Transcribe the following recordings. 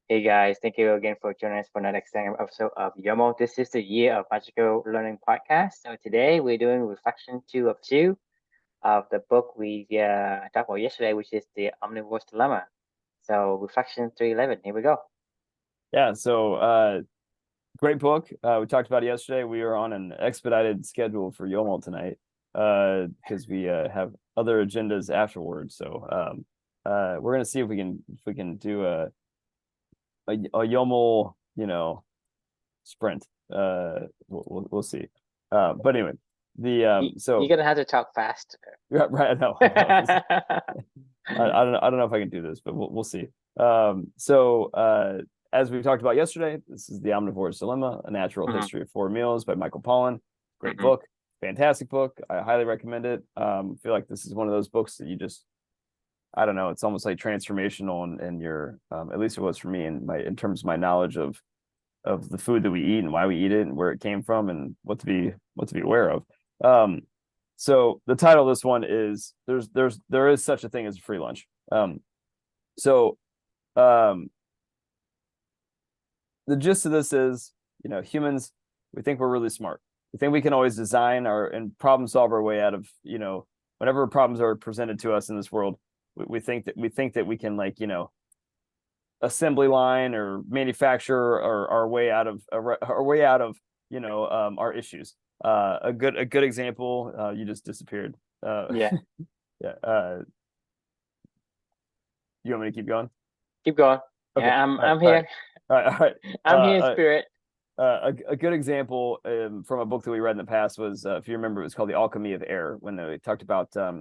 Hey guys, thank you again for joining us for another exciting episode of Yomo. This is the Year of Magical Learning podcast. So today we're doing reflection two of two of the book we talked about yesterday, which is the Omnivore's Dilemma. So reflection 311. Here we go. Yeah, so great book. We talked about it yesterday. We are on an expedited schedule for Yomal tonight because we have other agendas afterwards. So we're gonna see if we can do a Yomal, sprint. We'll see. But anyway, You, you're so gonna have to talk fast. yeah, right. I don't know if I can do this, but we'll see. As we talked about yesterday, this is The Omnivore's Dilemma: A Natural Mhm, History of Four Meals by Michael Pollan. Great mhm. book, fantastic book. I highly recommend it. I feel like this is one of those books that you just, I don't know, it's almost like transformational in your, at least it was for me in terms of my knowledge of the food that we eat and why we eat it and where it came from and what to be aware of. Um, so the title of this one is there is such a thing as a free lunch. So um, the gist of this is, humans, we think we're really smart. We think we can always design and problem solve our way out of, whenever problems are presented to us in this world, we think that we can, like, assembly line or manufacture our way out of our issues. A good example. You just disappeared. Yeah, Yeah. You want me to keep going? keep going. Okay. Yeah, I'm All right. I'm All right. here. All right. All right. I'm here in spirit. A good example from a book that we read in the past was, if you remember, it was called The Alchemy of Air, when they talked about uh,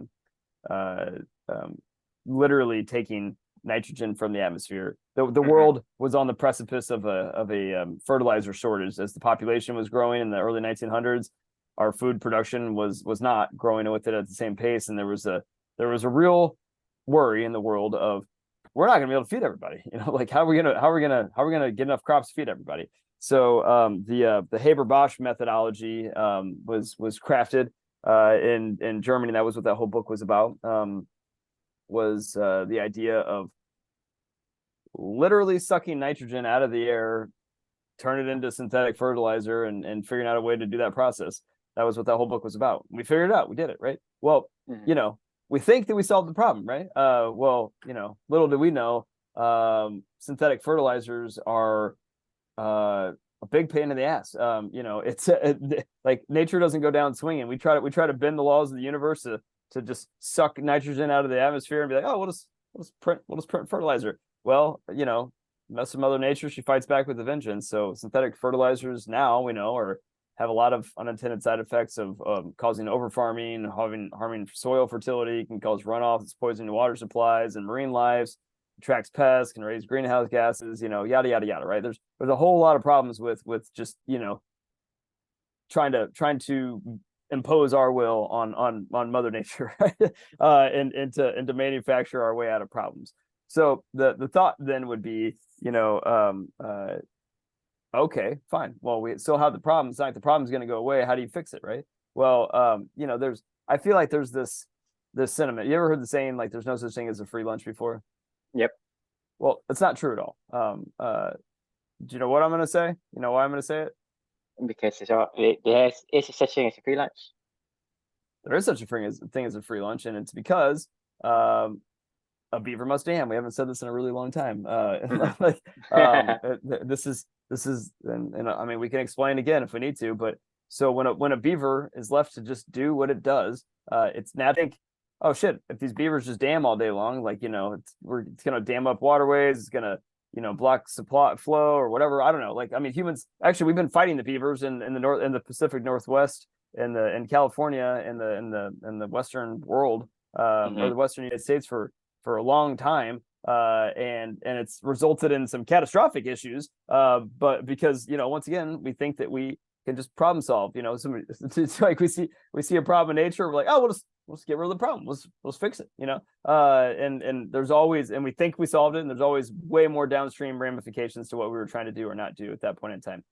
um, literally taking nitrogen from the atmosphere. The Hmm. world was on the precipice of a fertilizer shortage as the population was growing in the early 1900s. Our food production was not growing with it at the same pace, and there was a real worry in the world of, we're not going to be able to feed everybody. Like, how are we gonna get enough crops to feed everybody? So the Haber-Bosch methodology was crafted in Germany. That was what that whole book was about. Was the idea of literally sucking nitrogen out of the air, turn it into synthetic fertilizer, and figuring out a way to do that process. That was what that whole book was about. We figured it out. We did it, right? Well, Hmm. we think that we solved the problem, right? Well, little do we know, synthetic fertilizers are a big pain in the ass. It's like nature doesn't go down swinging. We try to bend the laws of the universe to just suck nitrogen out of the atmosphere and be like, oh, we'll just print fertilizer. Well, mess with Mother Nature, she fights back with a vengeance. So synthetic fertilizers now we know have a lot of unintended side effects of causing over farming, harming soil fertility, can cause runoff, it's poisoning water supplies and marine lives, attracts pests, can raise greenhouse gases, yada yada yada. Right? There's a whole lot of problems with just trying to impose our will on Mother Nature, right? And to manufacture our way out of problems. So the thought then would be, okay, fine. Well, we still have the problem. It's not like the problem's going to go away. How do you fix it, right? Well, I feel like there's this sentiment. You ever heard the saying, like, there's no such thing as a free lunch before? Yep. Well, it's not true at all. Do you know what I'm going to say? You know why I'm going to say it? Because there's is such thing as a free lunch. There is such a thing as a free lunch, and it's because um, a beaver must dam. We haven't said this in a really long time. Mhm. Like, this is, and I mean, we can explain again if we need to, but so when a beaver is left to just do what it does, it's now think, oh shit, if these beavers just dam all day long, like, it's gonna dam up waterways, it's gonna block supply flow or whatever. I don't know. Like, I mean, humans actually, we've been fighting the beavers in the north, in the Pacific Northwest, in California, in the Western world, or Mhm. the Western United States for a long time, and it's resulted in some catastrophic issues. But because, once again, we think that we can just problem solve. It's like we see a problem in nature, we're like, oh, we'll just get rid of the problem. Let's fix it. And there's always, and we think we solved it, and there's always way more downstream ramifications to what we were trying to do or not do at that point in time.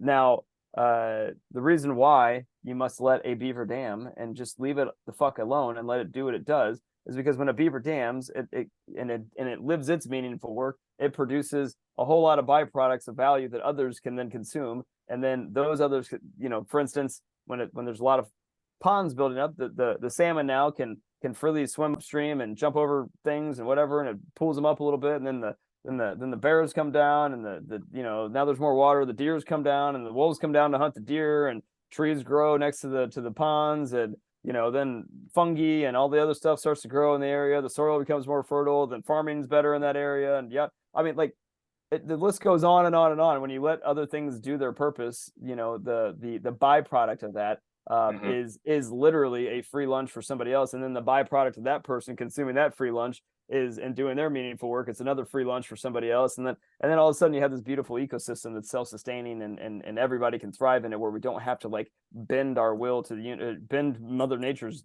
Now, the reason why you must let a beaver dam and just leave it the fuck alone and let it do what it does is because when a beaver dams, it lives its meaningful work, it produces a whole lot of byproducts of value that others can then consume. And then those others, for instance, when there's a lot of ponds building up, the salmon now can freely swim upstream and jump over things and whatever, and it pulls them up a little bit, and then the bears come down, and now there's more water, the deers come down, and the wolves come down to hunt the deer, and trees grow next to the ponds, and then fungi and all the other stuff starts to grow in the area, the soil becomes more fertile, then farming's better in that area, and the list goes on and on and on. When you let other things do their purpose, the byproduct of that is literally a free lunch for somebody else, and then the byproduct of that person consuming that free lunch is and doing their meaningful work, it's another free lunch for somebody else, and then all of a sudden you have this beautiful ecosystem that's self-sustaining, and everybody can thrive in it, where we don't have to bend our will to bend Mother Nature's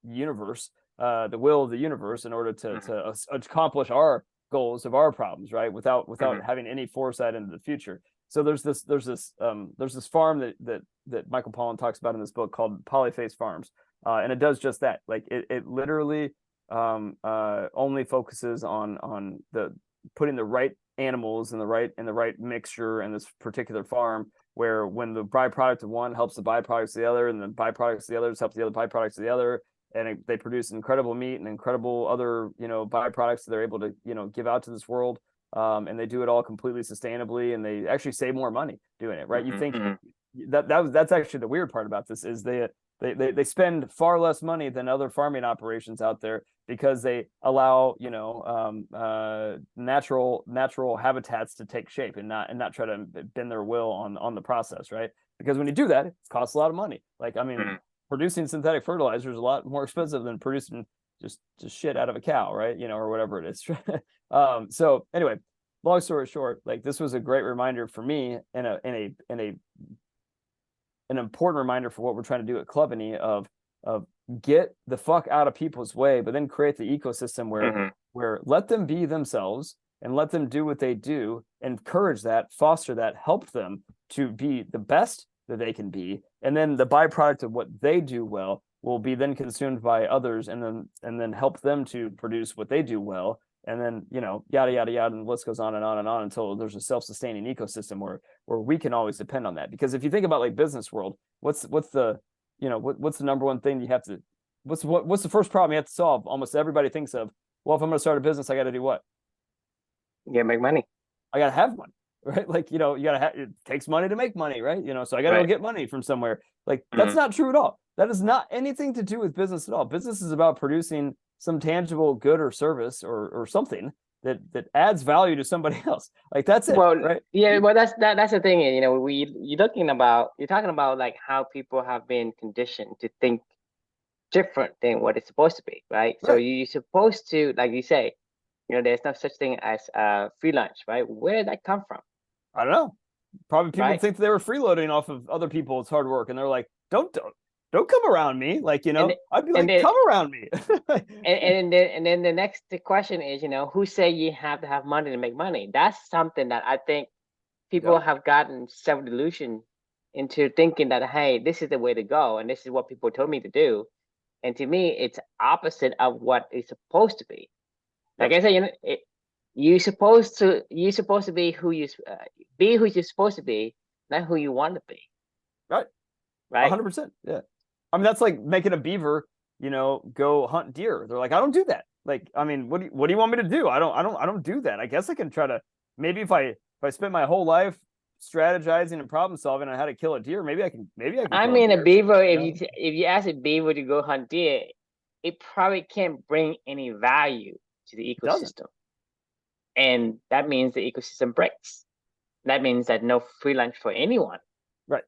universe, the will of the universe, in order to accomplish our goals of our problems, right, without having any foresight into the future. So there's this farm that Michael Pollan talks about in this book called Polyface Farms, and it does just that. It literally only focuses on the putting the right animals in the right mixture in this particular farm, where when the byproduct of one helps the byproducts of the other, and the byproducts of the others help the other byproducts of the other, and they produce incredible meat and incredible other byproducts that they're able to give out to this world. And they do it all completely sustainably, and they actually save more money doing it, right? You think that's actually the weird part about this, is they spend far less money than other farming operations out there, because they allow natural habitats to take shape, and not try to bend their will on the process, right? Because when you do that, it costs a lot of money. Producing synthetic fertilizer is a lot more expensive than producing just shit out of a cow, right? Or whatever it is. So anyway, long story short, this was a great reminder for me, and an important reminder for what we're trying to do at Clubany, of get the fuck out of people's way, but then create the ecosystem where let them be themselves, and let them do what they do, encourage that, foster that, help them to be the best that they can be, and then the byproduct of what they do well will be then consumed by others, and then help them to produce what they do well, and then yada yada yada, and the list goes on and on and on, until there's a self-sustaining ecosystem where we can always depend on that. Because if you think about business world, what's the number one thing you have to, what's the first problem you have to solve? Almost everybody thinks of, well, if I'm going to start a business, I got to do what? You got to make money. I got to have money, right? You got to have, it takes money to make money, right? So I got to go get money from somewhere. That's not true at all. That is not anything to do with business at all. Business is about producing some tangible good or service or something that adds value to somebody else. That's it. Well, right? Yeah, well, that's the thing. You're talking about how people have been conditioned to think different than what it's supposed to be, right? So you're supposed to, like you say, there's no such thing as free lunch, right? Where did that come from? I don't know. Probably people think they were freeloading off of other people's hard work, and they're like, don't come around me, I'd be like, come around me. and then the next question is, who say you have to have money to make money? That's something that I think people have gotten self-delusion into thinking that, hey, this is the way to go, and this is what people told me to do. And to me, it's opposite of what it's supposed to be. Like I said, you're supposed to be who you're supposed to be, not who you want to be. Right. 100%. Yeah. That's like making a beaver, go hunt deer. They're like, I don't do that. What do you want me to do? I don't do that. I guess I can try to, maybe if I spent my whole life strategizing and problem solving on how to kill a deer, maybe I can. A beaver, if you ask a beaver to go hunt deer, it probably can't bring any value to the ecosystem. And that means the ecosystem breaks. That means that no free lunch for anyone. Right.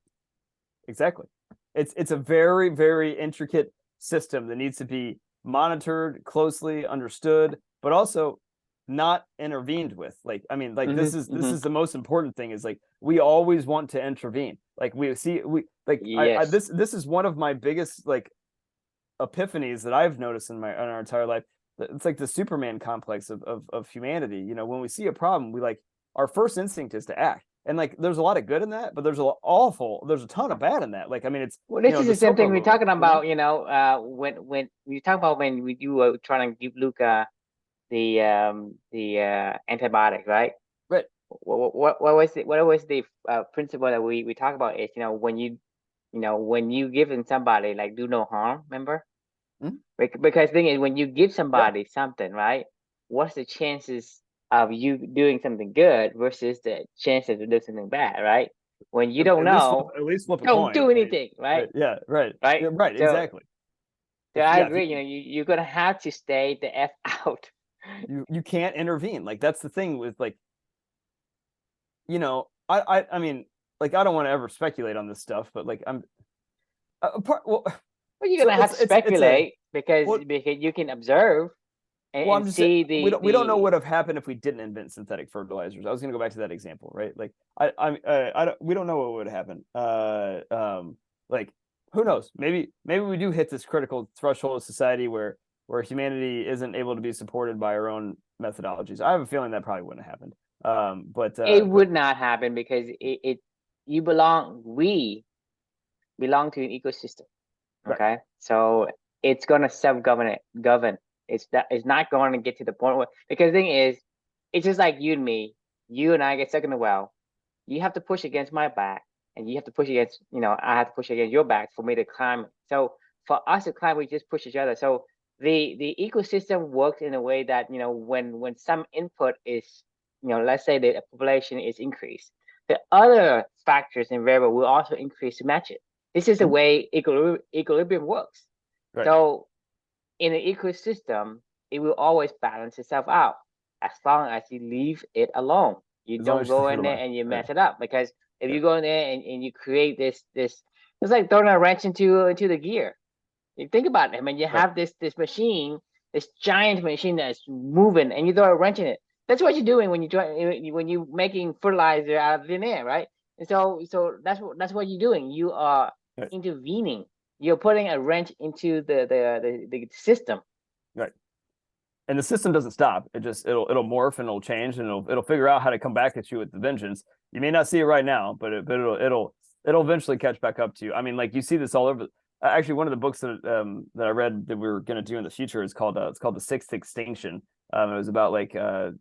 Exactly. It's a very, very intricate system that needs to be monitored, closely understood, but also not intervened with. This is the most important thing, is we always want to intervene. This is one of my biggest epiphanies that I've noticed in our entire life. It's like the Superman complex of humanity. When we see a problem, our first instinct is to act. and like there's a lot of good in that, but there's there's a ton of bad in that. Like, I mean, it's, Well, you this know, is the the same Silver thing we're movement, talking you know? about, when you talk about when you were trying to give Luca the antibiotic, right? Right. What was the principle that we talk about is, when you give somebody like do no harm, remember? Mhm. Because the thing is, when you give Yeah. somebody something, right? What's the chances of you doing something good versus the chances of doing something bad, right? When you don't know, At least flip a don't coin. do I mean, anything, right? right. Yeah. Right. Right. Yeah, right. So, Exactly. so I If agree. You're gonna have to stay the f out. you can't intervene. Like, that's the thing with, like, I mean, like, I don't want to ever speculate on this stuff, but like, I'm part. Well, Well, you're so gonna have to it's a speculate because well. you can observe Well, and I'm just saying, see we don't know the what have happened if we didn't invent synthetic fertilizers. I was going to go back to that example, right? Like, I don't, we don't know what would happen. Like, who knows? Maybe we do hit this critical threshold of society where humanity isn't able to be supported by our own methodologies. I have a feeling that probably wouldn't have happened. it But would not happen because we belong to an ecosystem. right, Okay, so it's gonna govern. It's not going to get to the point where, because the thing is, it's just like you and me. You and I get stuck in the well. You have to push against my back, and you have to push against, I have to push against your back for me to climb. So for us to climb, we just push each other. So the ecosystem works in a way that, when some input is, let's say the population is increased, the other factors and variable will also increase to match it. This is the mhm, way equilibrium works. right. So in an ecosystem, it will always balance itself out as long as you leave it alone. You As long don't as you go leave it in there alone, and you right? mess it up, because if Yeah, you go in there and you create this, it's like throwing a wrench into the gear. You think about it. I mean, you right. have this machine, this giant machine that's moving, and you throw a wrench in it. That's what you're doing when you're making fertilizer out of thin air, right? And so that's what you're doing. You are Right. intervening. You're putting a wrench into the system. Right. And the system doesn't stop. It'll morph and it'll change and it'll figure out how to come back at you with the vengeance. You may not see it right now, but it'll eventually catch back up to you. I mean, like, you see this all over. Actually, one of the books that I read that we were going to do in the future is called it's called The Sixth Extinction. It was about, like, how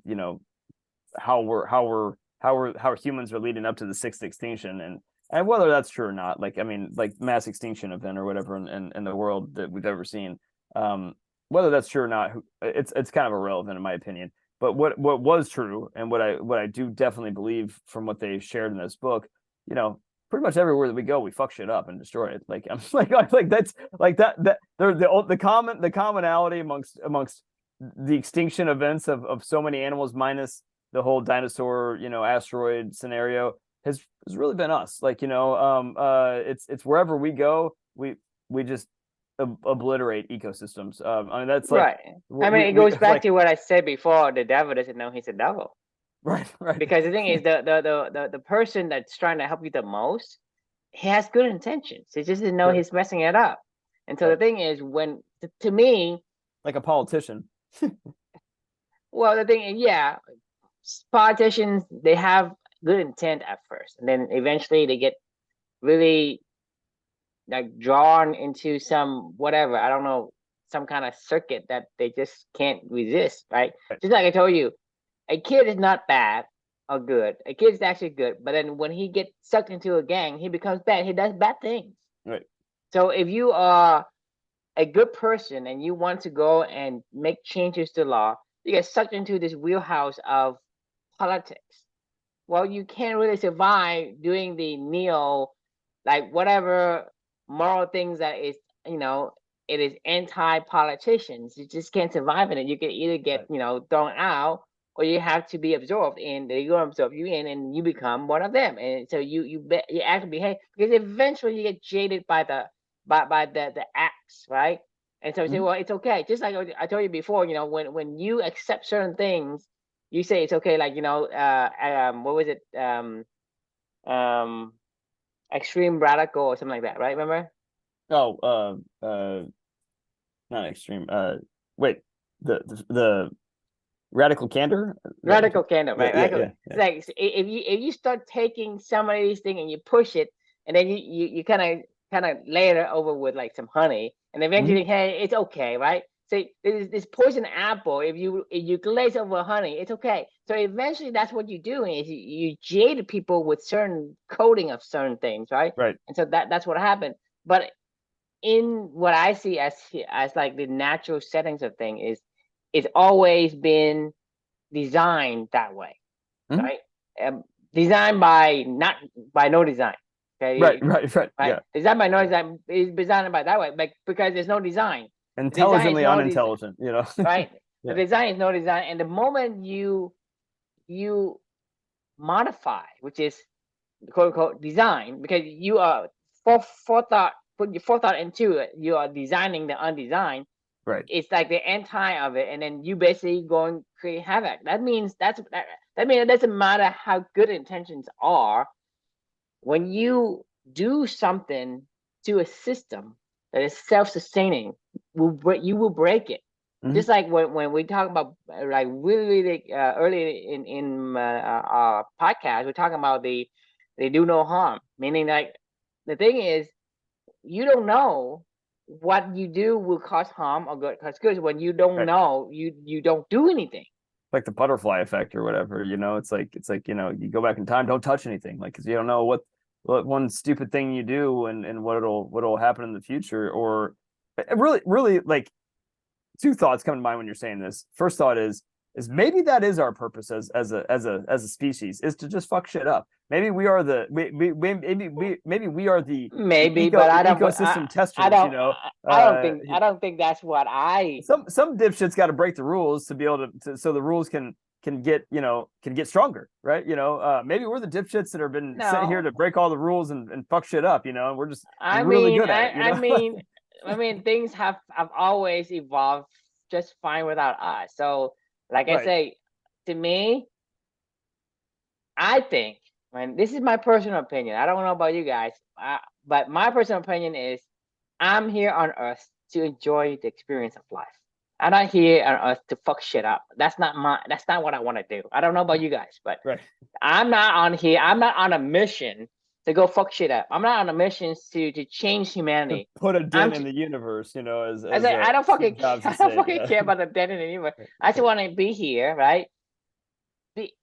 humans are leading up to the sixth extinction, and whether that's true or not. Like, I mean, like, mass extinction event or whatever in the world that we've ever seen. Um, Whether that's true or not, it's kind of irrelevant in my opinion. But what was true, and what I do definitely believe from what they shared in this book, you know, pretty much everywhere that we go, we fuck shit up and destroy it. Like, I'm like that's like that they're the commonality amongst the extinction events of so many animals, minus the whole dinosaur, asteroid scenario, has really been us. Like, it's wherever we go, we just obliterate ecosystems. I mean, that's like Right. I mean, it we goes back like to what I said before. The devil doesn't know he's a devil. right. Because the thing is, the person that's trying to help you the most, he has good intentions. He just didn't know Sure. he's messing it up. And so the Right. thing is, when to me, Like a politician. well, the thing is, yeah, politicians, they have good intent at first, and then eventually they get really like drawn into some whatever, I don't know, some kind of circuit that they just can't resist, right? Right. Just like I told you, a kid is not bad or good. A kid is actually good, but then when he gets sucked into a gang, he becomes bad. He does bad things. Right. So if you are a good person and you want to go and make changes to law, you get sucked into this wheelhouse of politics. Well, you can't really survive doing the neo, like whatever moral things that is, you know, it is anti-politicians. You just can't survive in it. You can either get, Right. thrown out, or you have to be absorbed in. They go absorb you in, and you become one of them. And so you act and behave, because eventually you get jaded by the acts, right? And so you say, Mhm. well, it's okay. Just like I told you before, when you accept certain things, you say it's okay. Like, what was it? Um, Extreme Radical or something like that, right? Remember? Oh, not extreme. Wait, the Radical candor. Radical candor, Yeah, right? yeah, Radical. yeah, It's yeah. like if you start taking some of these things and you push it, and then you kind of layer it over with like some honey, and eventually, hey, it's okay, right? So this poison apple, if you glaze over honey, it's okay. So eventually, that's what you do is you jade people with certain coating of certain things, right? Right. And so that's what happened. But in what I see as like the natural settings of thing is, it's always been designed that way, Mhm. right? Um, Designed by not by no design. Right, Okay, right, right. right. Yeah. Designed by no design is designed by that way, but because there's no design, the design is Intelligently no design, unintelligent, you know. right? The Yeah. design is no design, and the moment you modify, which is quote unquote design, because you are forethought, put your forethought into it, you are designing the undesigned. Right. It's like the anti of it, and then you basically go and create havoc. That means that means it doesn't matter how good intentions are. When you do something to a system that is self-sustaining, you will break it. Mhm. Just like when we talk about like really early in our podcast, we're talking about they do no harm, meaning like the thing is you don't know what you do will cause harm or cause good. When you don't Right. know, you don't do anything. Like the butterfly effect or whatever, you know. It's like, you know, you go back in time, don't touch anything, like, because you don't know what one stupid thing you do and what'll happen in the future. Or really, like, two thoughts come to mind when you're saying this. First thought is maybe that is our purpose as a species, is to just fuck shit up. Maybe we are the maybe we are the Maybe, but ecosystem testers, you know. I don't think that's what I. Some dipshits got to break the rules to be able so the rules can get, you know, can get stronger, right? You know, maybe we're the dipshits that have been sent here to No, break all the rules and fuck shit up, you know, and we're I really mean, good at it, you know. I mean, things have always evolved just fine without us. So, like I Right. say, to me, I think, and this is my personal opinion. I don't know about you guys, but my personal opinion is, I'm here on Earth to enjoy the experience of life. I'm not here on Earth to fuck shit up. That's not what I want to do. I don't know about you guys, but Right. I'm not on here. I'm not on a mission to go fuck shit up. I'm not on a mission to change To humanity. put a I'm dent in the universe, you know, I as say I don't Steve fucking Jobs I would don't say. fucking care about the dead in anywhere. I just want to be here, right?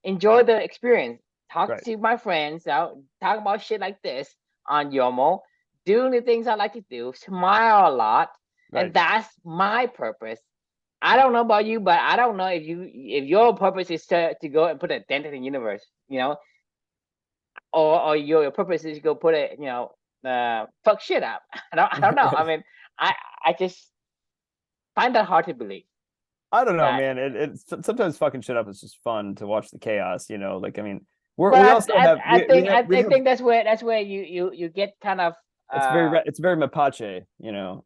Enjoy the experience. Talk Right. to my friends out, talk about shit like this on Yomo, doing the things I like to do, smile a lot, and Right. that's my purpose. I don't know about you, but I don't know if your purpose is to go and put a dent in the universe, you know, or your purpose is to go put it, you know, fuck shit up. I don't know. I Right. mean, I just find that hard to believe I don't know, that. man. It's sometimes fucking shit up is just fun to watch the chaos, you know. Like, I mean, we But also have we I have think that's where you get kind of it's very Mapache, you know.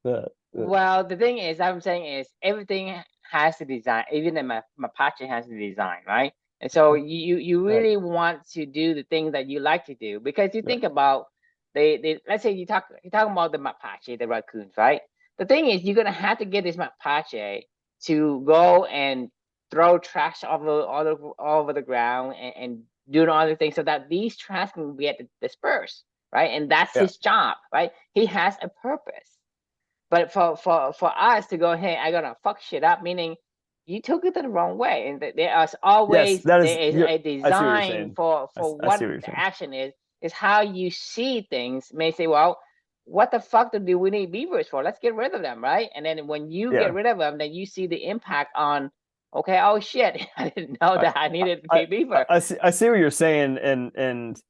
The well, the thing is, I'm saying is everything has a design. Even the Mapache has a design, right? And so you right, really want to do the things that you like to do, because you right, think about they let's say you're talking about the Mapache, the raccoons, right? The thing is, you're gonna have to get this Mapache to go and throw trash all over the ground and do all the things so that these trash can get dispersed, right? And that's yeah, his job, right? He has a purpose. But for us to go, hey, I'm gonna fuck shit up, meaning you took it the wrong way, and yes, that is. there is a I see what you're design saying. for I see what what you're the saying. action is how you see things. May say, well, what the fuck do we need beavers for? Let's get rid of them, right? And then when you get Yeah, rid of them, then you see the impact on. Okay, oh shit, I didn't know I that I needed to I be beaver. I see what you're saying, and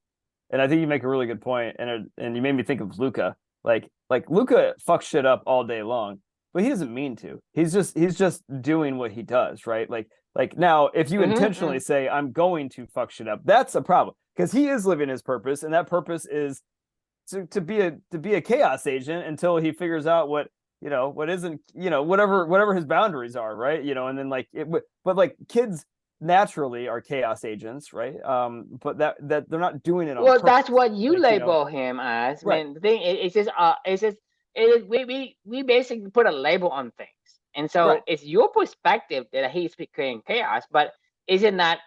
I think you make a really good point, and you made me think of Luca. Like Luca fucks shit up all day long, but he doesn't mean to. He's just doing what he does, right? Like now, if you Mm-hmm. intentionally say I'm going to fuck shit up, that's a problem, because he is living his purpose, and that purpose is to be a chaos agent until he figures out what, you know, what isn't, you know, whatever his boundaries are, right? You know, and then like it, but like kids naturally are chaos agents, right? But that they're not doing it on Well, purpose, that's what you like, you know. label him as. I Right. mean, the thing it's just we basically put a label on things, And so it's your perspective that he's creating chaos, but isn't that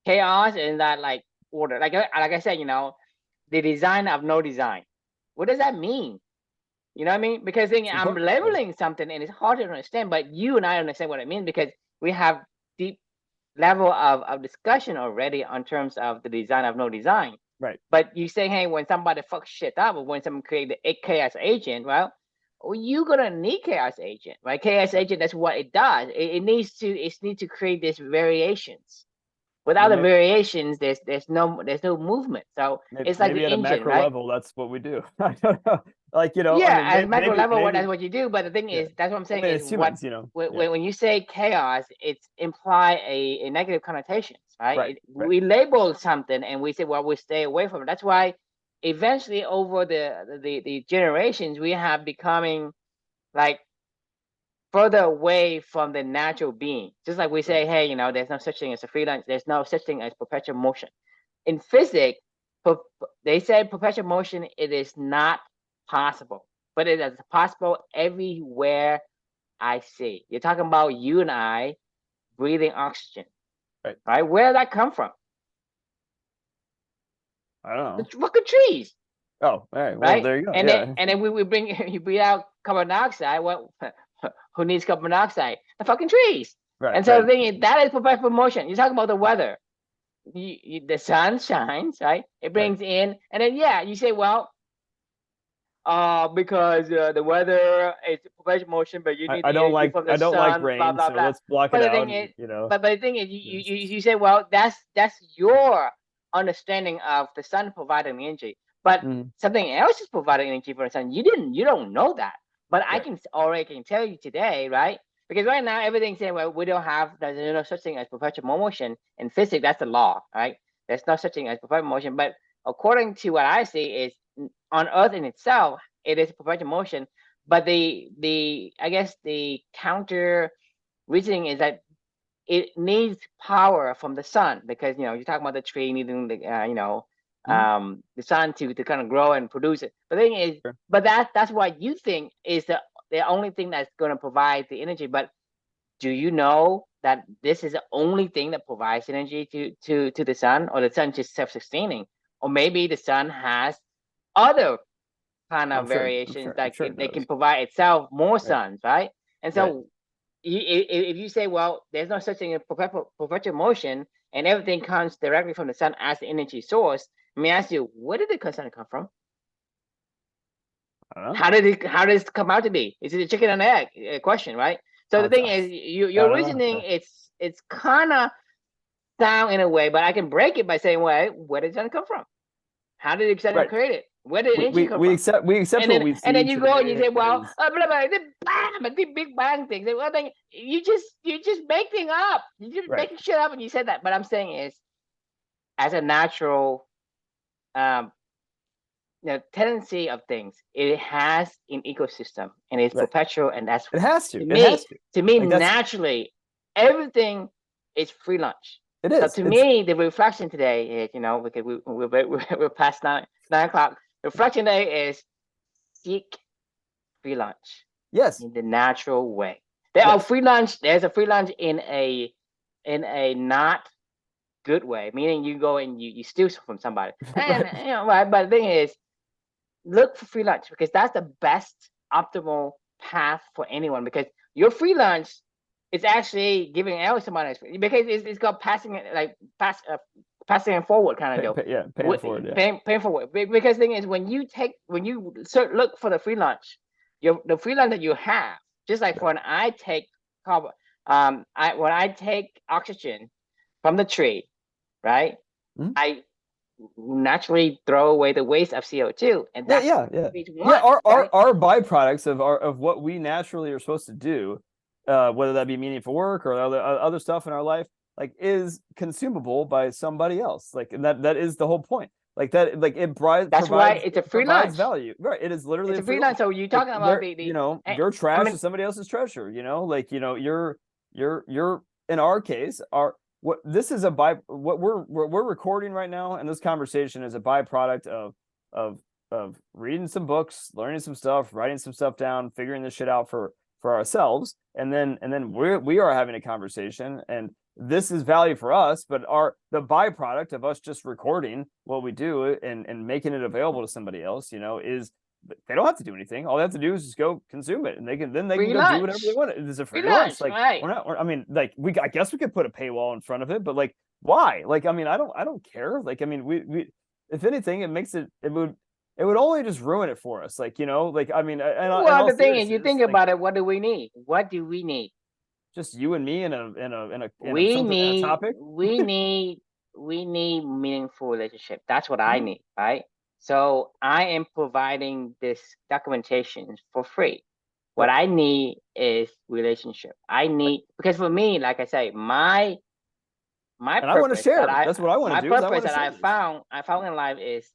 chaos? Isn't that like order? Like I said, the design of no design. What does that mean? You know what I mean? Because then I'm labeling something and it's hard to understand, but you and I understand what I mean because we have deep level of discussion already on terms of the design of no design. Right. But you say, hey, when somebody fucks shit up or when someone creates a chaos agent, well, you're gonna need chaos agent, right? Chaos agent, that's what it does. It needs to create these variations. Without the variations, there's no movement. So it's like the at engine, a macro right? level, that's what we do. I don't know. Like, Yeah, at macro level, that's what you do. But the thing is, that's what I'm saying is humans, when you say chaos, it's imply a negative connotations, right? Right. We label something and we say, well, we stay away from it. That's why eventually over the generations, we have becoming like further away from the natural being. Just like we say, hey, there's no such thing as a free lunch. There's no such thing as perpetual motion. In physics, they say perpetual motion, it is not possible, but it is possible everywhere I see. You're talking about you and I breathing oxygen, right? Where did that come from? I don't know. The fucking trees. Oh, all right. Well, right? There you go. And then we bring you breathe out carbon dioxide. Well, who needs carbon dioxide? The fucking trees. Right. And so the thing is, that is perpetual motion. You're talking about the weather. The sun shines, right? It brings in, and then you say, well, because the weather is perpetual motion, but you need I don't like from the sun, like rain, blah, blah, so blah. let's block but it the out. Thing is, but the thing is, you say, well, that's your understanding of the sun providing energy, but something else is providing energy for the sun. You don't know that, but I can tell you today, right? Because right now everything's saying, well, there's no such thing as perpetual motion in physics. That's the law, right? There's no such thing as perpetual motion, but according to what I see is on Earth in itself, it is perpetual motion. But I guess the counter reasoning is that it needs power from the sun because you're talking about the tree needing the the sun to kind of grow and produce it. The thing is, but that's what you think is the only thing that's going to provide the energy. But do you know that this is the only thing that provides energy to the sun, or the sun just self-sustaining, or maybe the sun has other kind of variations that they can provide itself more suns, right? And so if you say, well, there's no such thing as perpetual motion and everything comes directly from the sun as the energy source, let me ask you, where did the sun come from? I don't know. How does it come out to be? Is it a chicken and egg question, right? So the thing is, your reasoning, it's kind of sound in a way, but I can break it by saying, well, where did the sun come from? How did the sun create it? Where did energy come from? We accept what we see. And then you go and you say, well, blah, blah, blah, the big bang things. Well, then you just make things up. You just making shit up, and you said that. But I'm saying is, as a natural, tendency of things, it has an ecosystem, and it's perpetual, and that's it has to. To me, like naturally, everything is free lunch. It is. So to me, the reflection today is, because we're past 9 o'clock. The reflection today is seek free lunch. Yes. In the natural way. There's a free lunch in a not good way, meaning you go and you steal from somebody. And but the thing is, look for free lunch because that's the best optimal path for anyone, because your free lunch is actually giving out somebody else, because it's called passing it, passing it forward kind of deal. Paying forward. Paying forward. Because the thing is, when you look for the free lunch, the free lunch that you have, just like when I take carbon, when I take oxygen from the tree, right? I naturally throw away the waste of CO2, and that's our byproducts of what we naturally are supposed to do, whether that be meaningful work or other stuff in our life, like, is consumable by somebody else. Like, and that is the whole point. Like that, like it provides. That's why it's a free lunch value, right? It is literally a free lunch. So you're talking about your trash is somebody else's treasure. You're in our case, this is what we're recording right now, and this conversation is a byproduct of reading some books, learning some stuff, writing some stuff down, figuring this shit out for ourselves, and then we are having a conversation, and this is value for us, but the byproduct of us just recording what we do and making it available to somebody else, is they don't have to do anything. All they have to do is just go consume it, and they can Free go do whatever lunch. they want. It's a free Free lunch. lunch, Like right? I mean, like I guess we could put a paywall in front of it, but like why? Like I mean, I don't care. Like I mean, we if anything, it would only just ruin it for us. Like like I mean, and Well, all the thing is, you seriousness, think like about it. What do we need? What do we need? just you and me in a We something in a need, topic. we need, we need meaningful relationship. That's what I Mhm. need, right? So I am providing this documentation for free. What Right. I need is relationship. I Right. need, because for me, like I say, my And I want to purpose that share. That's what I want to my do is I purpose want to that share this. I found in life is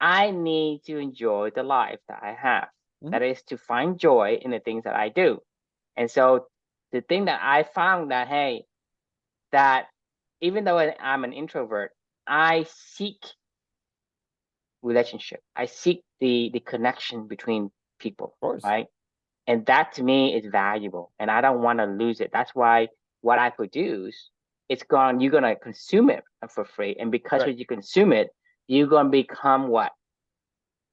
I need to enjoy the life that I have. Mhm. That is to find joy in the things that I do. And so the thing that I found that, hey, that even though I'm an introvert, I seek relationship. I seek the connection between people, Of course. right? And that to me is valuable, and I don't want to lose it. That's why what I produce, it's gone. You're gonna consume it for free, and because Right. when you consume it, you're gonna become what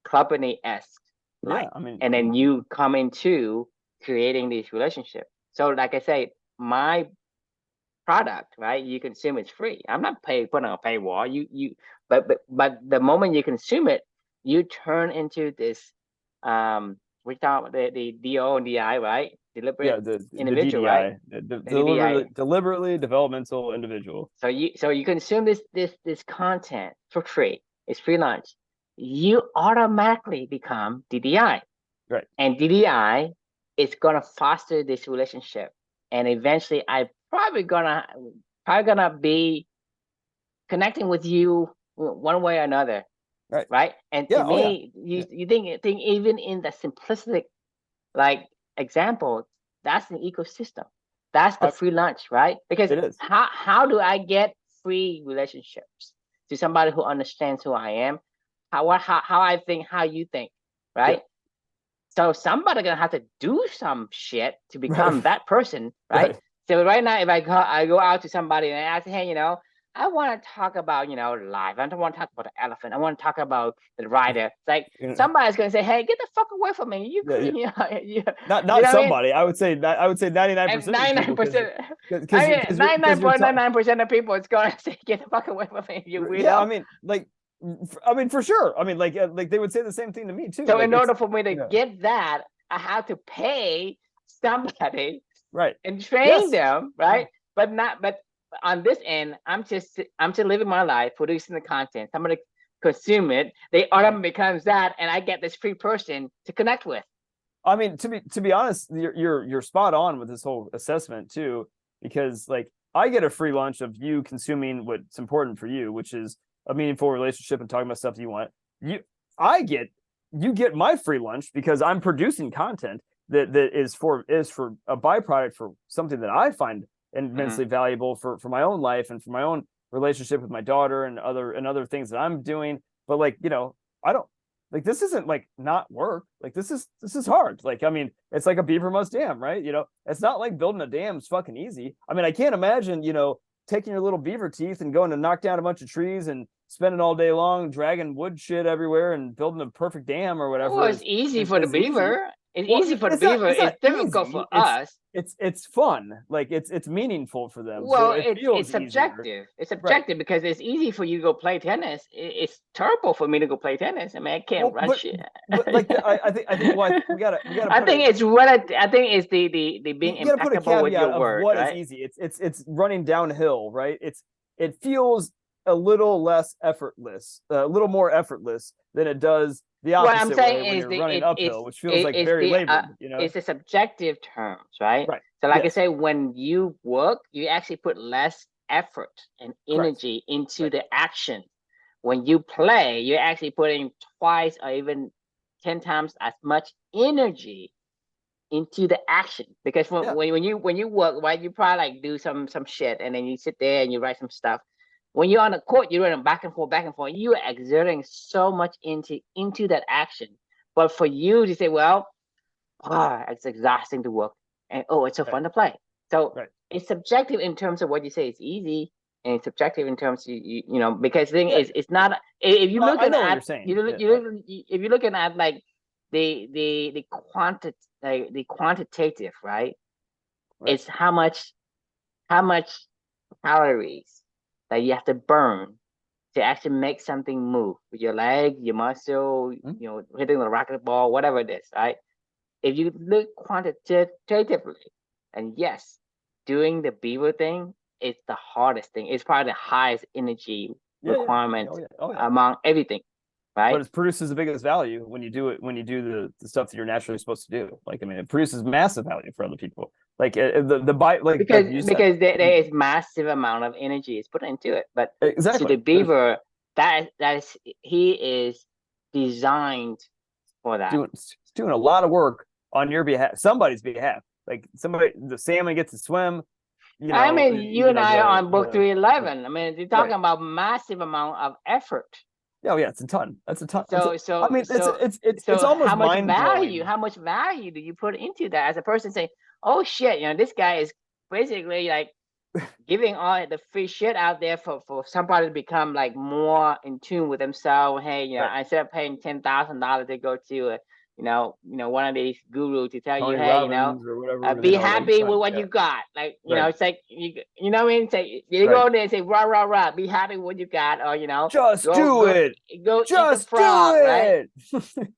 company-esque Yeah. like, I mean, and then you come into creating these relationships. So, like I say, my product, right? You consume it's free. I'm not putting on a paywall. But the moment you consume it, you turn into this we talk about the DO and DI, right? yeah, Deliberate the individual, right? DDI, the The DI. deliberately developmental individual. So you consume this content for free. It's free lunch. You automatically become DDI. Right. And DDI is gonna foster this relationship. And eventually I probably gonna be connecting with you one way or another, Right. right? And to Yeah. Oh yeah. me, Yeah. you think even in the simplistic like example, that's an ecosystem. That's the I, free lunch, right? Because it is. how do I get free relationships to somebody who understands who I am, how I think, how you think, Yeah. right? So somebody gonna have to do some shit to Right. become that person, right? Right. So right now, if I go out to somebody and I ask, hey, I want to talk about, life. I don't want to talk about the elephant. I want to talk about the rider. It's like You know, somebody's gonna say, hey, get the fuck away from me. You yeah. Yeah. could, you Not know what I mean? somebody. I would say 99% And of the people, an I mean, ninety nine because you're point nine talking. nine percent of people, it's gonna say, get the fuck away from me, you Yeah. I weirdo. mean, like, I mean, for sure. I mean, like they would say the same thing to me too. So Like in it's, order for me to you know, get that, I have to pay somebody right. and train Yes. them, Yeah. right? But on this end, I'm just living my life, producing the content. Somebody consume it, they automatically becomes that, and I get this free person to connect with. I mean, to be honest, you're spot on with this whole assessment too, because like I get a free lunch of you consuming what's important for you, which is a meaningful relationship and talking about stuff that you want. You, I get you get my free lunch because I'm producing content that is for a byproduct for something that I find Mm-hmm. immensely valuable for my own life and for my own relationship with my daughter and other things that I'm doing. But like I don't like this isn't like not work. Like this is hard. Like I mean, it's like a beaver must dam, right? It's not like building a dam is fucking easy. I mean, I can't imagine taking your little beaver teeth and going to knock down a bunch of trees and spending all day long dragging wood shit everywhere and building a perfect dam or Well, whatever it's easy for the is easy. beaver. It's Well, easy for the it's beaver. not It's difficult for easy. us. It's fun. Like it's meaningful for them, so Well, it it's feels easier. subjective. It's Right. subjective because it's easy for you to go play tennis. It's terrible for me to go play tennis. I mean, I can't Well, run shit. but like I think well we gotta I put think a it's I think it's the being you got to put a impeccable with caveat your of word, what is right? easy. It's running downhill, right? It feels a little less effortless, a little more effortless than it does the What I'm opposite way saying when is you're running uphill, which feels like it's very labored, it's the subjective terms, right? Right. So like I Yes. say, when you work, you actually put less effort and Correct. energy into Right. the action. When you play, you're actually putting twice or even 10 times as much energy into the action. Because Yeah. when you work, right, you probably like do some shit and then you sit there and you write some stuff. When you're on the court, you're running back and forth. You are exerting so much into that action. But for you to say, well, it's exhausting to work. and oh, it's so Right. fun to play. So Right. it's subjective in terms of what you say is easy, and it's subjective in terms of because the thing Yeah. is it's not if you Well, I looking know what at you're saying. Yeah. if you're looking at like the the quantitative, right? Right. It's how much calories that you have to burn to actually make something move with your leg, your muscle, Mhm. hitting the racquetball, whatever it is, right? If you look quantitatively, and yes, doing the beaver thing is the hardest thing. It's probably the highest energy Yeah. Yeah. requirement Oh yeah. Oh yeah. among everything, But right? it produces the biggest value when you do it, when you do the stuff that you're naturally supposed to do. Like, I mean, it produces massive value for other people. Like the bite, like you said. Because there is massive amount of energy is put into it. But to Exactly. the beaver, that is he is designed for that. Doing a lot of work on your behalf, somebody's behalf. Like somebody, the salmon gets to swim. I mean, you and I are on book The 311. I mean, you're talking right. about massive amount of effort. Oh yeah, it's a ton. That's a ton. So I so mean, so it's almost mind blowing. how much value do you put into that as a person saying, oh shit, this guy is basically like giving all the free shit out there for somebody to become like more in tune with themselves. Hey, Right. instead of paying $10,000 to go to one of these gurus to tell you, Tony hey, Robbins or whatever, be like happy with fine. what Yeah. you got. Like, Right. it's like you know what I mean? Say you Right. go there and say rah rah rah, be happy with what you got, or Just go it. go eat the Just frog, do right?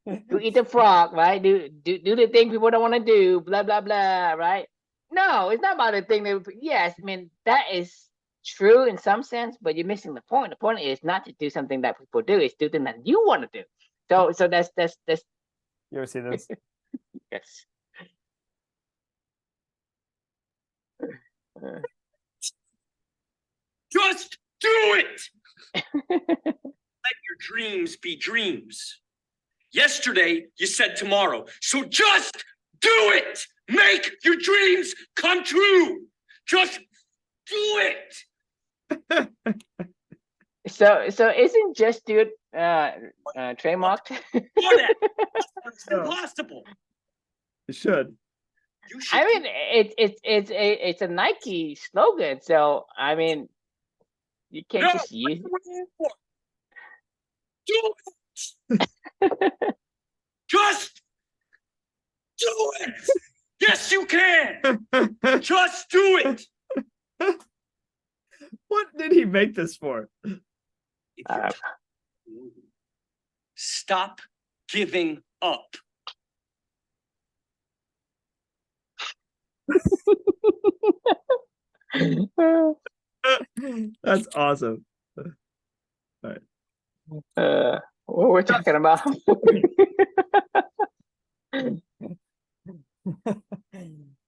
it. Go eat the frog, right? Do the thing people don't want to do, blah blah blah, right? No, it's not about the thing that yes, I mean that is true in some sense, but you're missing the point. The point is not to do something that people do, it's do things that you want to do. So that's You ever see this? yes. Just do it! Let your dreams be dreams. Yesterday, you said tomorrow. So just do it! Make your dreams come true! Just do it! So isn't just do it trademarked? It's impossible. It should. You should. I mean, it's a Nike slogan, so I mean, you can't just use it. Do it! Just do it! Yes, you can! Just do it! What did he make this for? If you're stop giving up. That's awesome. What we're talking about?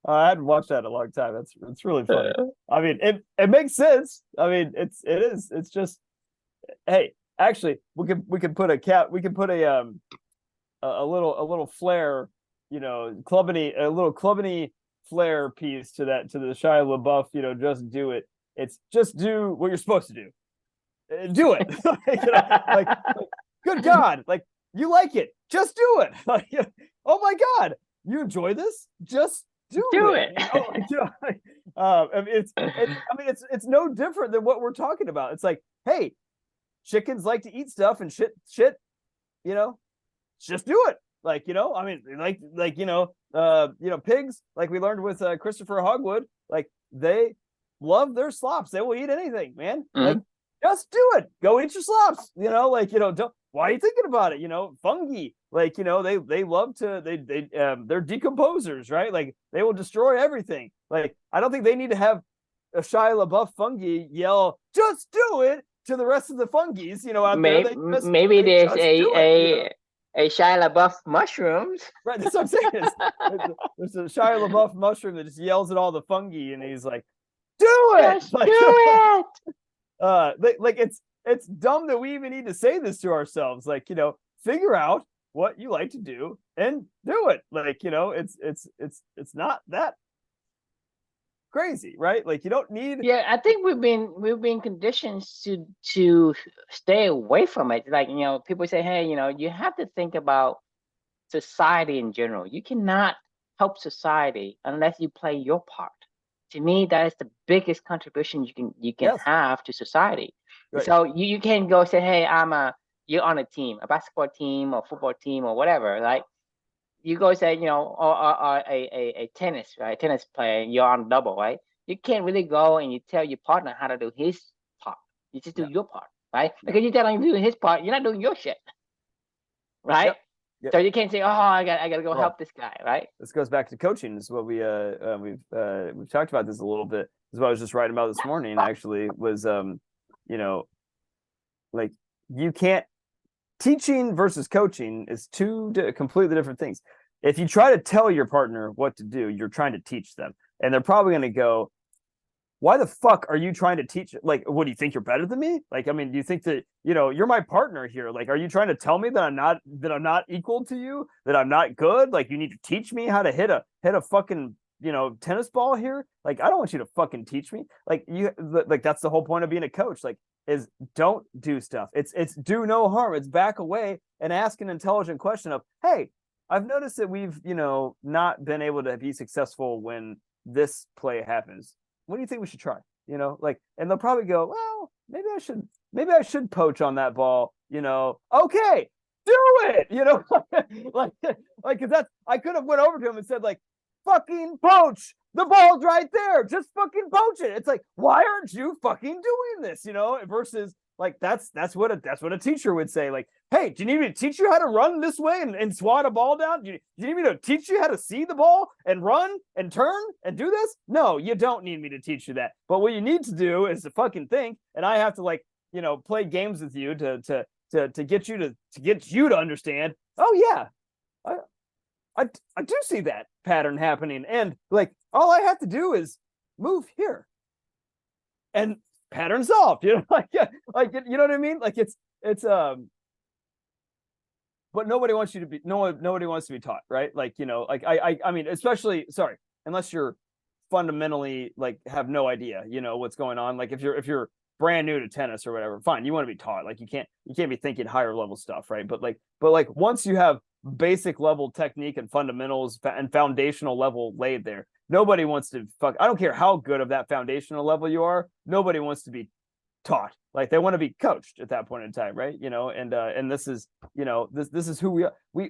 I hadn't watched that in a long time. It's really funny. I mean, it makes sense. I mean, it's just, hey, actually, we can put a little flair, a little Clubiny flair piece to the Shia LaBeouf, just do it. It's just do what you're supposed to do. Do it. like, good God, like you like it, just do it. Like, oh my God, you enjoy this? Just do it. I mean, it's no different than what we're talking about. It's like, hey, chickens like to eat stuff and shit, just do it. Like, I mean, pigs, like we learned with Christopher Hogwood, like they love their slops. They will eat anything, man. Mm-hmm. Like, just do it. Go eat your slops. Don't. Why are you thinking about it? Fungi, like, they love to, they're decomposers, right? Like they will destroy everything. Like, I don't think they need to have a Shia LaBeouf fungi yell, just do it, to the rest of the fungies, out there. Maybe there's a Shia LaBeouf mushrooms. Right, that's what I'm saying. There's a Shia LaBeouf mushroom that just yells at all the fungi, and he's like, do it! Just like, do it! Like it's dumb that we even need to say this to ourselves. Like, figure out what you like to do and do it. Like, it's not that crazy, right? Like, you don't need. Yeah, I think we've been conditioned to stay away from it. Like, people say, hey, you have to think about society in general. You cannot help society unless you play your part. To me, that is the biggest contribution you can Yes. have to society. Right. So you can't go say, hey, you're on a team, a basketball team or football team or whatever, right? You go say, or a tennis, right? Tennis player, you're on double, right? You can't really go and you tell your partner how to do his part. You just do your part, right? Because you tell him to do his part, you're not doing your shit, right? Yep. Yep. So you can't say, oh, I gotta go help this guy, right? This goes back to coaching. This is what we've talked about this a little bit. This is what I was just writing about this morning. Actually, was like you can't teaching versus coaching is two completely different things. If you try to tell your partner what to do, you're trying to teach them, and they're probably going to go, why the fuck are you trying to teach? Like, what do you think you're better than me? Like, I mean, do you think that, you're my partner here? Like, are you trying to tell me that I'm not equal to you, that I'm not good? Like, you need to teach me how to hit a fucking, tennis ball here. Like, I don't want you to fucking teach me. Like, that's the whole point of being a coach. Like, is don't do stuff. It's do no harm. It's back away and ask an intelligent question of, hey, I've noticed that we've, not been able to be successful when this play happens. What do you think we should try? And they'll probably go, well, maybe I should poach on that ball, okay, do it, cause that's, I could have went over to him and said like, fucking poach, the ball's right there, just fucking poach it. It's like, why aren't you fucking doing this? Versus like, that's what a teacher would say. Like, hey, do you need me to teach you how to run this way and swat a ball down? Do you need me to teach you how to see the ball and run and turn and do this? No, you don't need me to teach you that. But what you need to do is to fucking think, and I have to like, play games with you to get you to understand. Oh yeah, I do see that pattern happening, and like all I have to do is move here, and pattern solved. Like you know what I mean? Like it's but nobody wants you to be nobody wants to be taught, right? Like like I mean, especially unless you're fundamentally like have no idea, what's going on. Like if you're brand new to tennis or whatever, fine, you want to be taught. Like you can't be thinking higher level stuff, right? But once you have basic level technique and fundamentals and foundational level laid there, nobody wants to I don't care how good of that foundational level you are, nobody wants to be taught. Like they want to be coached at that point in time, right? And this is this is who we are. We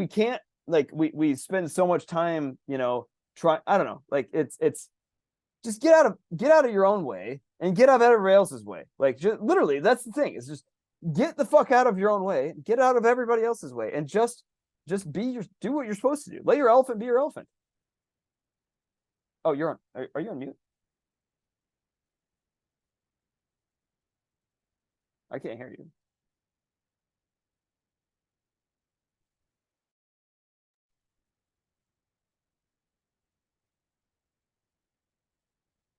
can't, like we spend so much time try, I don't know, like it's just get out of your own way and get out of everybody else's way. Like just literally, that's the thing, is just get the fuck out of your own way, get out of everybody else's way, and just do what you're supposed to do. Let your elephant be your elephant. Oh, you're on. Are you on mute? I can't hear you.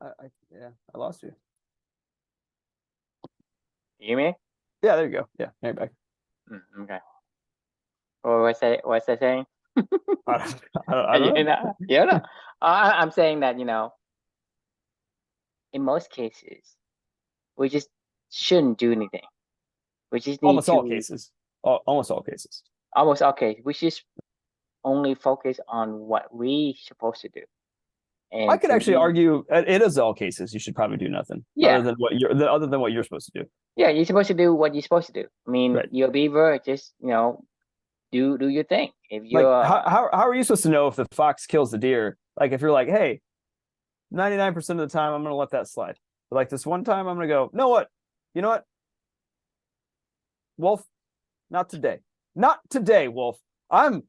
I lost you. You hear me? Yeah, there you go. Yeah, now you're back. Okay. Well, what's that saying? I don't know. No. I'm saying that, in most cases, we just shouldn't do anything. We just need almost all cases. Almost all cases. Almost all cases. We just only focus on what we supposed to do. And I could actually argue it is all cases. You should probably do nothing. Yeah. Other than what you're supposed to do. Yeah, you're supposed to do what you're supposed to do. I mean, right. You're a beaver. Just do your thing. If you're like, how are you supposed to know if the fox kills the deer? Like if you're like, hey, 99% of the time I'm gonna let that slide. But like this one time I'm gonna go, you know what? Wolf, not today. Not today, Wolf. I'm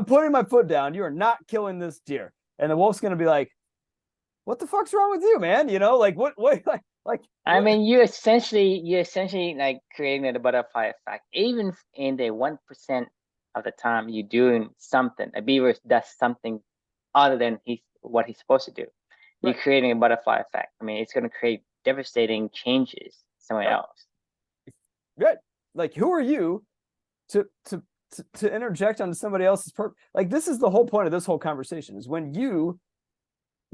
putting my foot down. You are not killing this deer. And the wolf's gonna be like, what the fuck's wrong with you, man? Like what I mean, you're essentially like creating the butterfly effect. Even in the 1% of the time you're doing something, a beaver does something other than what he's supposed to do. You're creating a butterfly effect. I mean, it's going to create devastating changes somewhere else. Good. Like, who are you to interject onto somebody else's purpose? Like, this is the whole point of this whole conversation, is when you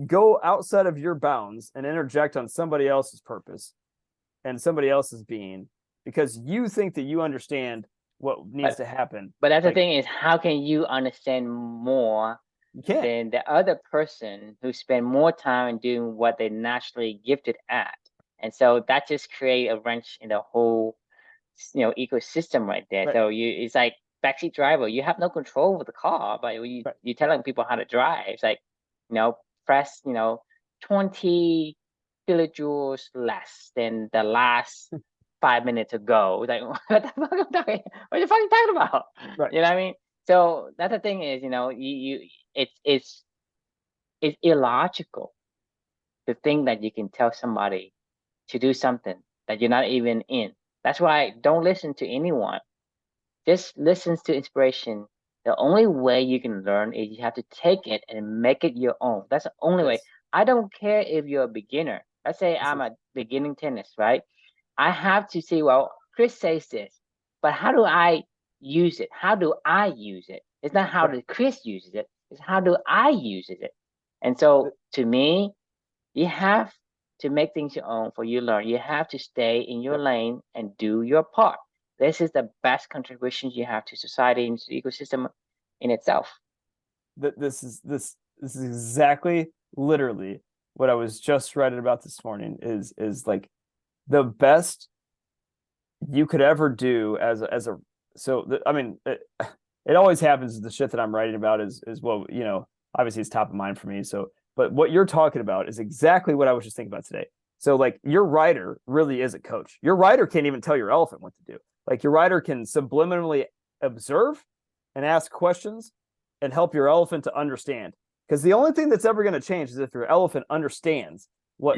go outside of your bounds and interject on somebody else's purpose and somebody else's being because you think that you understand what needs to happen. But that's the thing, is how can you understand more You can't. than the other person who spend more time doing what they're naturally gifted at. And so that just create a wrench in the whole, ecosystem right there. Right. So it's like backseat driver. You have no control over the car, but you're telling people how to drive. It's like, press, 20 kilojoules less than the last 5 minutes ago. It's like, what the fuck am I talking? What are you fucking talking about? Right. You know what I mean? So that's the thing is, it's illogical to think that you can tell somebody to do something that you're not even in. That's why don't listen to anyone. Just listen to inspiration. The only way you can learn is you have to take it and make it your own. That's the only way. I don't care if you're a beginner. Let's say I'm a beginning tennis, right? I have to say, well, Chris says this, but how do I use it? How do I use it? It's not how did Chris uses it. It's how do I use it? And so to me, you have to make things your own for you to learn. You have to stay in your lane and do your part. This is the best contribution you have to society and to the ecosystem in itself. This is exactly literally what I was just writing about this morning is like the best you could ever do it always happens. The shit that I'm writing about is well, obviously it's top of mind for me. So, but what you're talking about is exactly what I was just thinking about today. So like your writer really is a coach. Your writer can't even tell your elephant what to do. Like your writer can subliminally observe and ask questions and help your elephant to understand. Because the only thing that's ever going to change is if your elephant understands what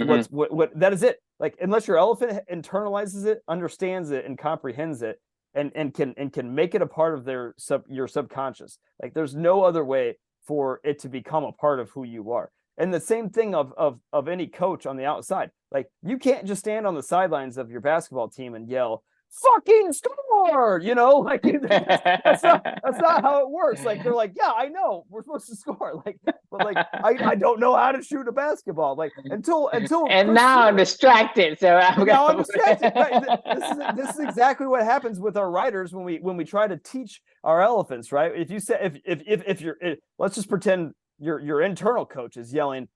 that is it. Like unless your elephant internalizes it, understands it, and comprehends it, and can make it a part of your subconscious. Like there's no other way for it to become a part of who you are. And the same thing of any coach on the outside. Like you can't just stand on the sidelines of your basketball team and yell, "Fucking score!" Like that's not how it works. Like they're like, yeah, I know we're supposed to score. Like, but like I don't know how to shoot a basketball. Like until and now I'm distracted. So now I'm distracted. Right. This is exactly what happens with our writers when we try to teach our elephants. Right. If you say if you're let's just pretend your internal coach is yelling,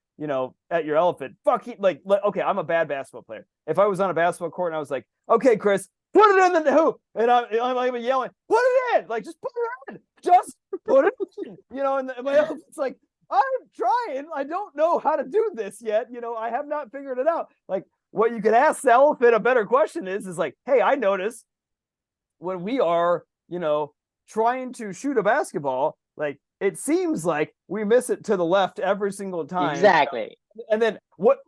at your elephant, fucking like, okay, I'm a bad basketball player. If I was on a basketball court and I was like, okay, Chris, put it in the hoop, and I'm yelling, put it in, like just put it in, just put it in, and my elephant's like, I'm trying, I don't know how to do this yet, I have not figured it out. Like what you could ask the elephant a better question is like, hey, I notice when we are, trying to shoot a basketball, like it seems like we miss it to the left every single time. Exactly. And then what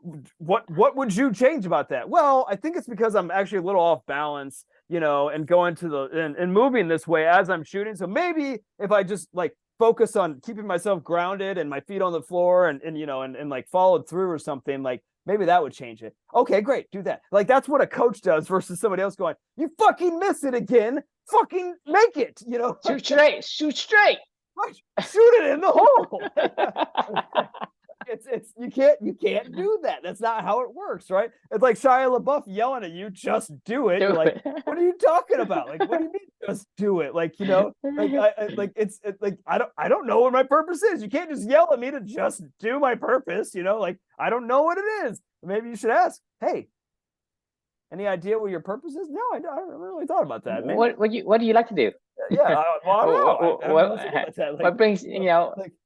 would you change about that? Well, I think it's because I'm actually a little off balance, and going to and moving this way as I'm shooting. So maybe if I just like focus on keeping myself grounded and my feet on the floor and like followed through or something, like maybe that would change it. Okay, great, do that. Like that's what a coach does versus somebody else going, you fucking miss it again, fucking make it, Shoot straight. Right. Shoot it in the hole. It's you can't do that. That's not how it works, right? It's like Shia LaBeouf yelling at you, just do it. You're like, what are you talking about? Like, what do you mean just do it? Like, I don't know what my purpose is. You can't just yell at me to just do my purpose, like I don't know what it is. Maybe you should ask, hey, any idea what your purpose is? No, I haven't really thought about that. Maybe. What do you like to do? Yeah, well, I don't know. What brings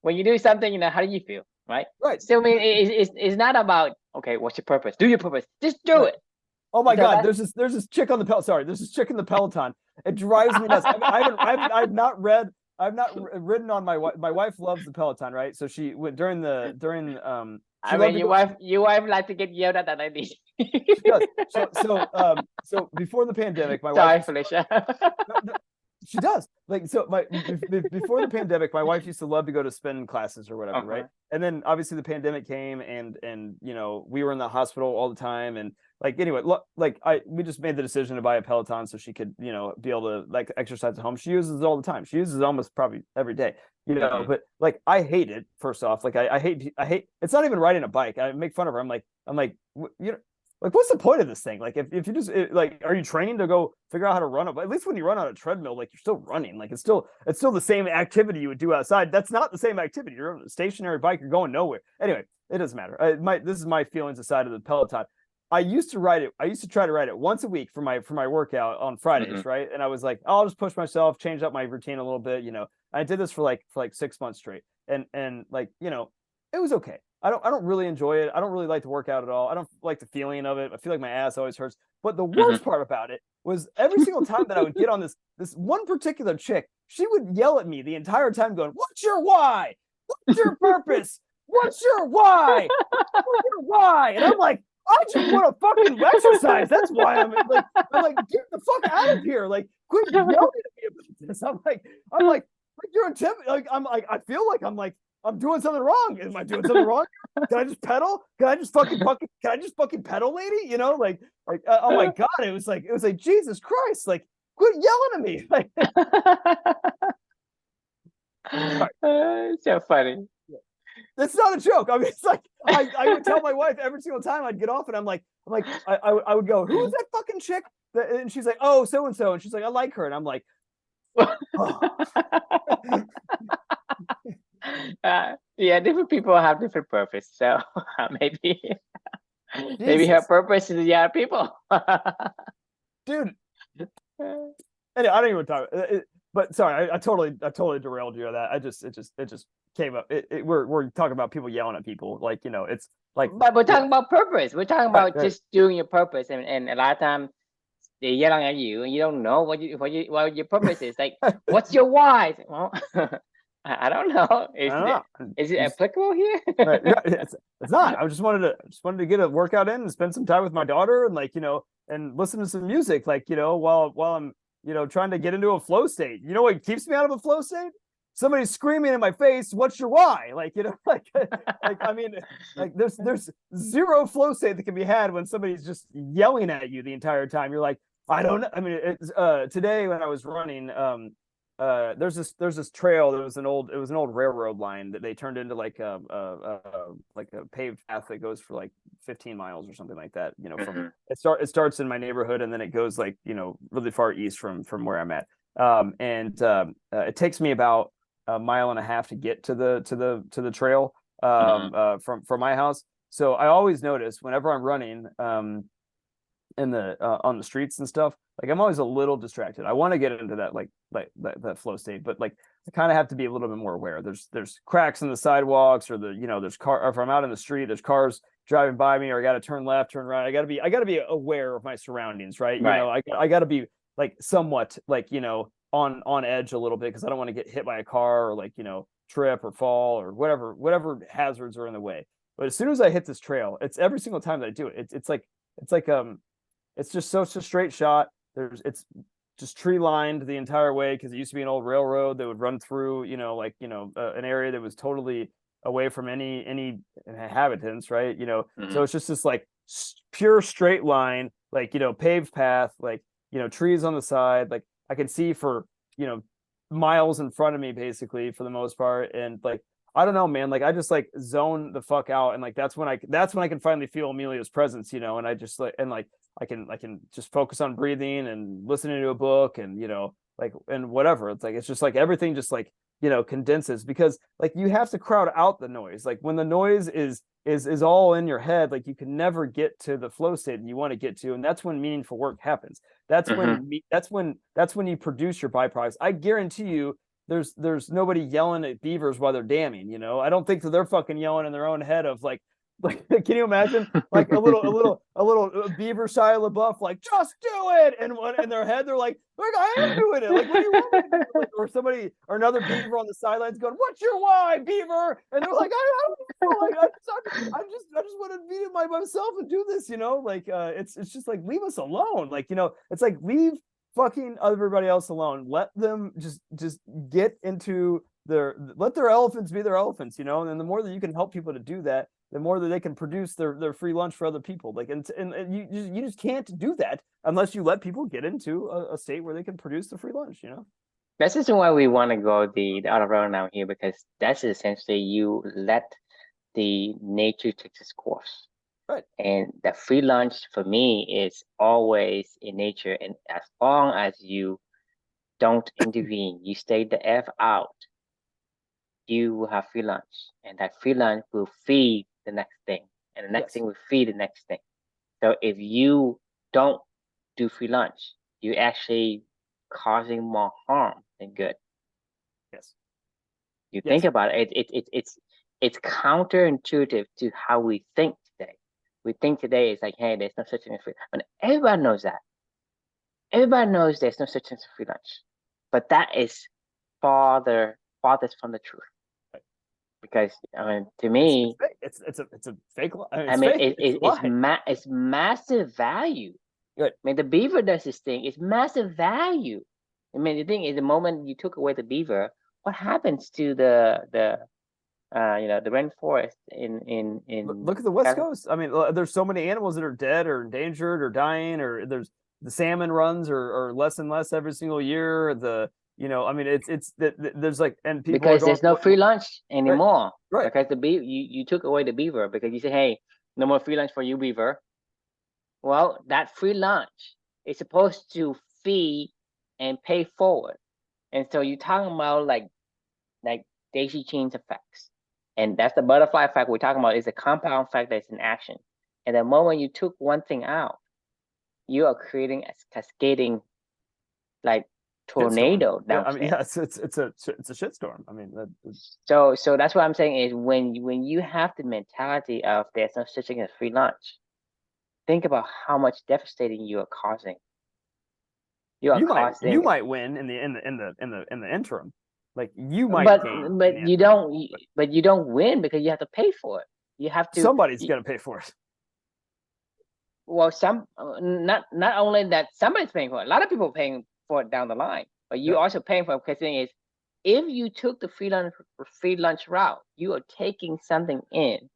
when you do something, how do you feel, right? Right. So I mean, it's not about okay, what's your purpose? Do your purpose. Just do it. Oh my God, there's this chick on the Peloton. Sorry, there's this chick in the Peloton. It drives me nuts. I've not ridden on my wife loves the Peloton, right? So she went during. I mean, your wife like to get yelled at like this. She does. So before the pandemic, my Sorry, wife. Felicia. She does. Like so before the pandemic, my wife used to love to go to spin classes or whatever, right? And then obviously the pandemic came and we were in the hospital all the time and like anyway, we just made the decision to buy a Peloton so she could, be able to like exercise at home. She uses it all the time. She uses it almost probably every day, but like I hate it first off. Like I hate it's not even riding a bike. I make fun of her. I'm like, what's the point of this thing? Like, if you just like, are you trained to go figure out how to run up? At least when you run on a treadmill, like you're still running. Like it's still the same activity you would do outside. That's not the same activity. You're on a stationary bike. You're going nowhere. Anyway, it doesn't matter. This is my feelings aside of the Peloton. I used to ride it. I used to try to ride it once a week for my workout on Fridays, right? And I was like, I'll just push myself, change up my routine a little bit. I did this for like 6 months straight, and like it was okay. I don't really enjoy it. I don't really like to work out at all. I don't like the feeling of it. I feel like my ass always hurts. But the worst part about it was every single time that I would get on this one particular chick, she would yell at me the entire time, going, "What's your why? What's your purpose? What's your why? What's your why?" And I'm like, I just want to fucking exercise. That's why I'm like, get the fuck out of here. Like, quit yelling at me about this. I'm like, you're intimidating. Like, I feel like I'm doing something wrong. Am I doing something wrong? Can I just pedal? Can I just fucking pedal, lady? Oh my God. It was like, Jesus Christ. Like, quit yelling at me. Like, so funny. That's not a joke. I mean, it's like I would tell my wife every single time I'd get off, and I'm like, I would go, "Who's that fucking chick?" And she's like, "Oh, so and so," and she's like, "I like her," and I'm like, oh. Yeah, different people have different purpose, so maybe her purpose is the other people. Dude. Anyway, I don't even talk. But sorry, I totally derailed you on that. It just came up. We're talking about people yelling at people, like it's like. But we're talking about purpose. We're talking about just doing your purpose, and a lot of times they're yelling at you, and you don't know what your purpose is. Like, what's your why? Well, I don't know. Is it applicable here? Right. It's not. I just wanted to get a workout in and spend some time with my daughter, and and listen to some music, while I'm trying to get into a flow state. You know what keeps me out of a flow state? Somebody's screaming in my face, "What's your why?" I mean, there's zero flow state that can be had when somebody's just yelling at you the entire time. You're like, I don't know. I mean, it's today when I was running, there's this trail that was an old railroad line that they turned into like a paved path that goes for like 15 miles or something like that. From it starts in my neighborhood, and then it goes like really far east from where I'm at. It takes me about a mile and a half to get to the trail from my house. So I always notice whenever I'm running in the on the streets and stuff, like I'm always a little distracted. I want to get into that flow state, but like I kind of have to be a little bit more aware. There's cracks in the sidewalks, or there's car. If I'm out in the street, there's cars driving by me, or I got to turn left, turn right. I got to be aware of my surroundings, right? I got to be like somewhat like on edge a little bit, because I don't want to get hit by a car, or trip or fall, or whatever hazards are in the way. But as soon as I hit this trail, it's every single time that I do it, it's just such a straight shot. It's just tree lined the entire way, because it used to be an old railroad that would run through an area that was totally away from any inhabitants, right? So it's just this like pure straight line, paved path, trees on the side, like I can see for miles in front of me, basically, for the most part. And like I don't know, man, like I just like zone the fuck out, and like that's when I can finally feel Emilio's presence, and I just I can just focus on breathing and listening to a book, and and whatever. It's just like everything just condenses, because like you have to crowd out the noise. Like when the noise is all in your head, like you can never get to the flow state that you want to get to, and that's when meaningful work happens. That's when you produce your byproducts. I guarantee you there's nobody yelling at beavers while they're damming. I don't think that they're fucking yelling in their own head of like can you imagine like a little beaver Shia LaBeouf, like, just do it, and in their head they're like, I am doing it, like, what do you want me to do? Like, or somebody or another beaver on the sidelines going, "What's your why, beaver?" And they're like, I don't know, like, I just want to be by myself and do this, it's just like, leave us alone, it's like, leave fucking everybody else alone. Let them just get into let their elephants be their elephants, and then the more that you can help people to do that, the more that they can produce their free lunch for other people. Like, and you just can't do that unless you let people get into a state where they can produce the free lunch, That's just why we want to go the other road now here, because that's essentially you let the nature take its course. Right. And the free lunch for me is always in nature. And as long as you don't intervene, you stay the F out, you will have free lunch. And that free lunch will feed the next thing. And the next Yes. thing will feed the next thing. So if you don't do free lunch, you're actually causing more harm than good. Yes. You Yes. think about it, it's counterintuitive to how we think today. We think today is like, hey, there's no such thing as free. And everybody knows that. Everybody knows there's no such thing as free lunch. But that is farthest from the truth. Right. Because I mean, to me, it's a fake. I mean, it's massive value. Good. I mean, the beaver does this thing. It's massive value. I mean, the thing is, the moment you took away the beaver, what happens to the rainforest in Look at the West Coast. I mean, there's so many animals that are dead or endangered or dying, or there's the salmon runs are less and less every single year. I mean, it's there's like, and people because there's no free lunch anymore. Right. Because you took away the beaver because you say, hey, no more free lunch for you, beaver. Well, that free lunch is supposed to feed and pay forward. And so you're talking about like daisy chains effects. And that's the butterfly effect we're talking about, is a compound effect that's in action. And the moment you took one thing out, you are creating a cascading like tornado downstairs. I mean, yeah, it's a shitstorm. I mean, so that's what I'm saying is when you have the mentality of there's no such thing as free lunch, think about how much devastating you are causing. You might win in the interim. Like you might gain, but you don't win because you have to pay for it. You have to. Somebody's gonna pay for it. Well, not only that, somebody's paying for it. A lot of people are paying for it down the line, but you also paying for it. Because the thing is, if you took the free lunch route, you are taking something in,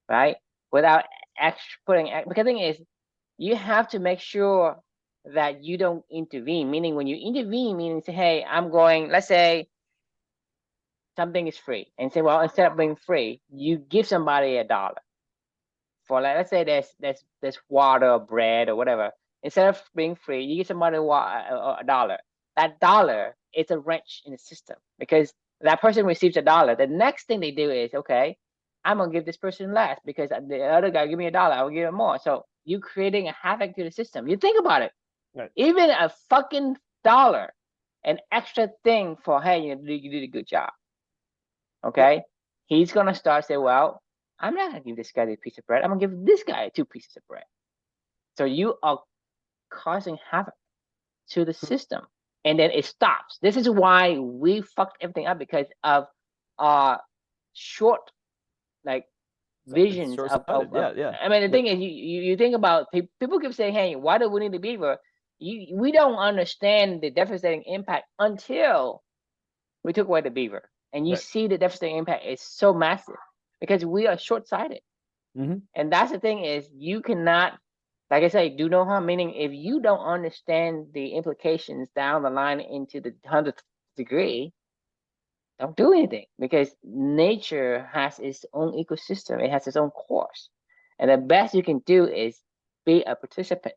right, without actually putting. Because the thing is, you have to make sure that you don't intervene. Meaning, when you intervene, meaning say, hey, I'm going. Let's say something is free, and say, well, instead of being free, you give somebody $1. For like, let's say there's water or bread or whatever. Instead of being free, you give somebody $1. That dollar is a wrench in the system because that person receives $1. The next thing they do is, okay, I'm gonna give this person less because the other guy give me $1. I will give him more. So you're creating a havoc to the system. You think about it. Right. Even a fucking dollar, an extra thing for, hey, you did a good job. Okay, yep. He's gonna start say, well, I'm not gonna give this guy a piece of bread. I'm gonna give this guy 2 pieces of bread. So you are causing havoc to the system, and then it stops. This is why we fucked everything up, because of our short, like, visions of yeah. I mean, the thing is, you think about, people keep saying, hey, why do we need the beaver? We don't understand the devastating impact until we took away the beaver, and you see the devastating impact is so massive because we are short-sighted. Mm-hmm. And that's the thing is, you cannot, like I say, do no harm. Meaning, if you don't understand the implications down the line into the 100th degree, don't do anything, because nature has its own ecosystem. It has its own course. And the best you can do is be a participant.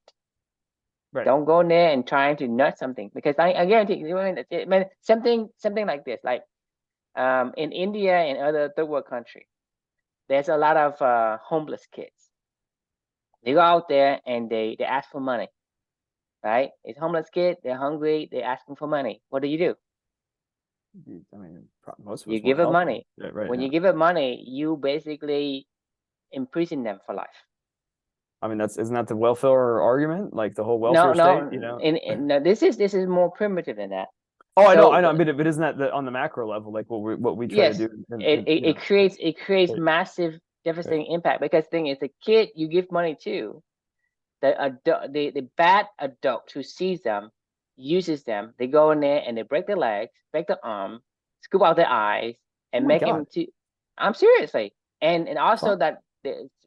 Right. Don't go in there and trying to nut something, because I guarantee you, I mean, something like this, like in India and other third world countries, there's a lot of homeless kids. They go out there and they ask for money, right? It's homeless kid, they're hungry, they're asking for money. What do? I mean, most of you give them money. Yeah, right, when you give them money, you basically imprison them for life. I mean, isn't that the welfare argument? Like the whole welfare state, you know? No, this is more primitive than that. Oh, I know, but isn't that on the macro level, like what we try to do? It creates massive devastating impact, because the thing is, the kid you give money to, the bad adult who sees them, uses them. They go in there and they break their legs, break their arm, scoop out their eyes, and make him to. I'm seriously, and also that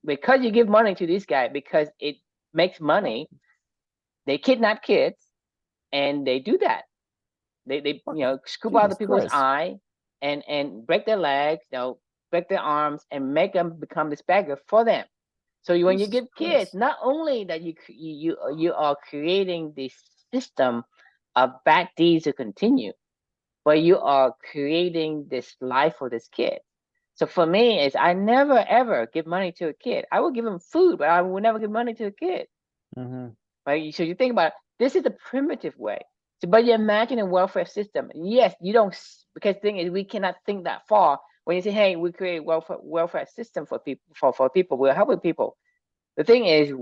because you give money to this guy, because it makes money, they kidnap kids, and they do that. They scoop out the people's eye and break their legs, break their arms, and make them become this beggar for them. So when you Jesus give kids, Christ. not only that you are creating this system of bad deeds to continue, but you are creating this life for this kid. So for me, is I never ever give money to a kid. I will give him food, but I will never give money to a kid. Mm-hmm. Right? So you think about it, this is the primitive way. So, but you imagine a welfare system. Yes, you don't, because the thing is, we cannot think that far. When you say, "Hey, we create welfare system for people, for people, we're helping people." The thing is,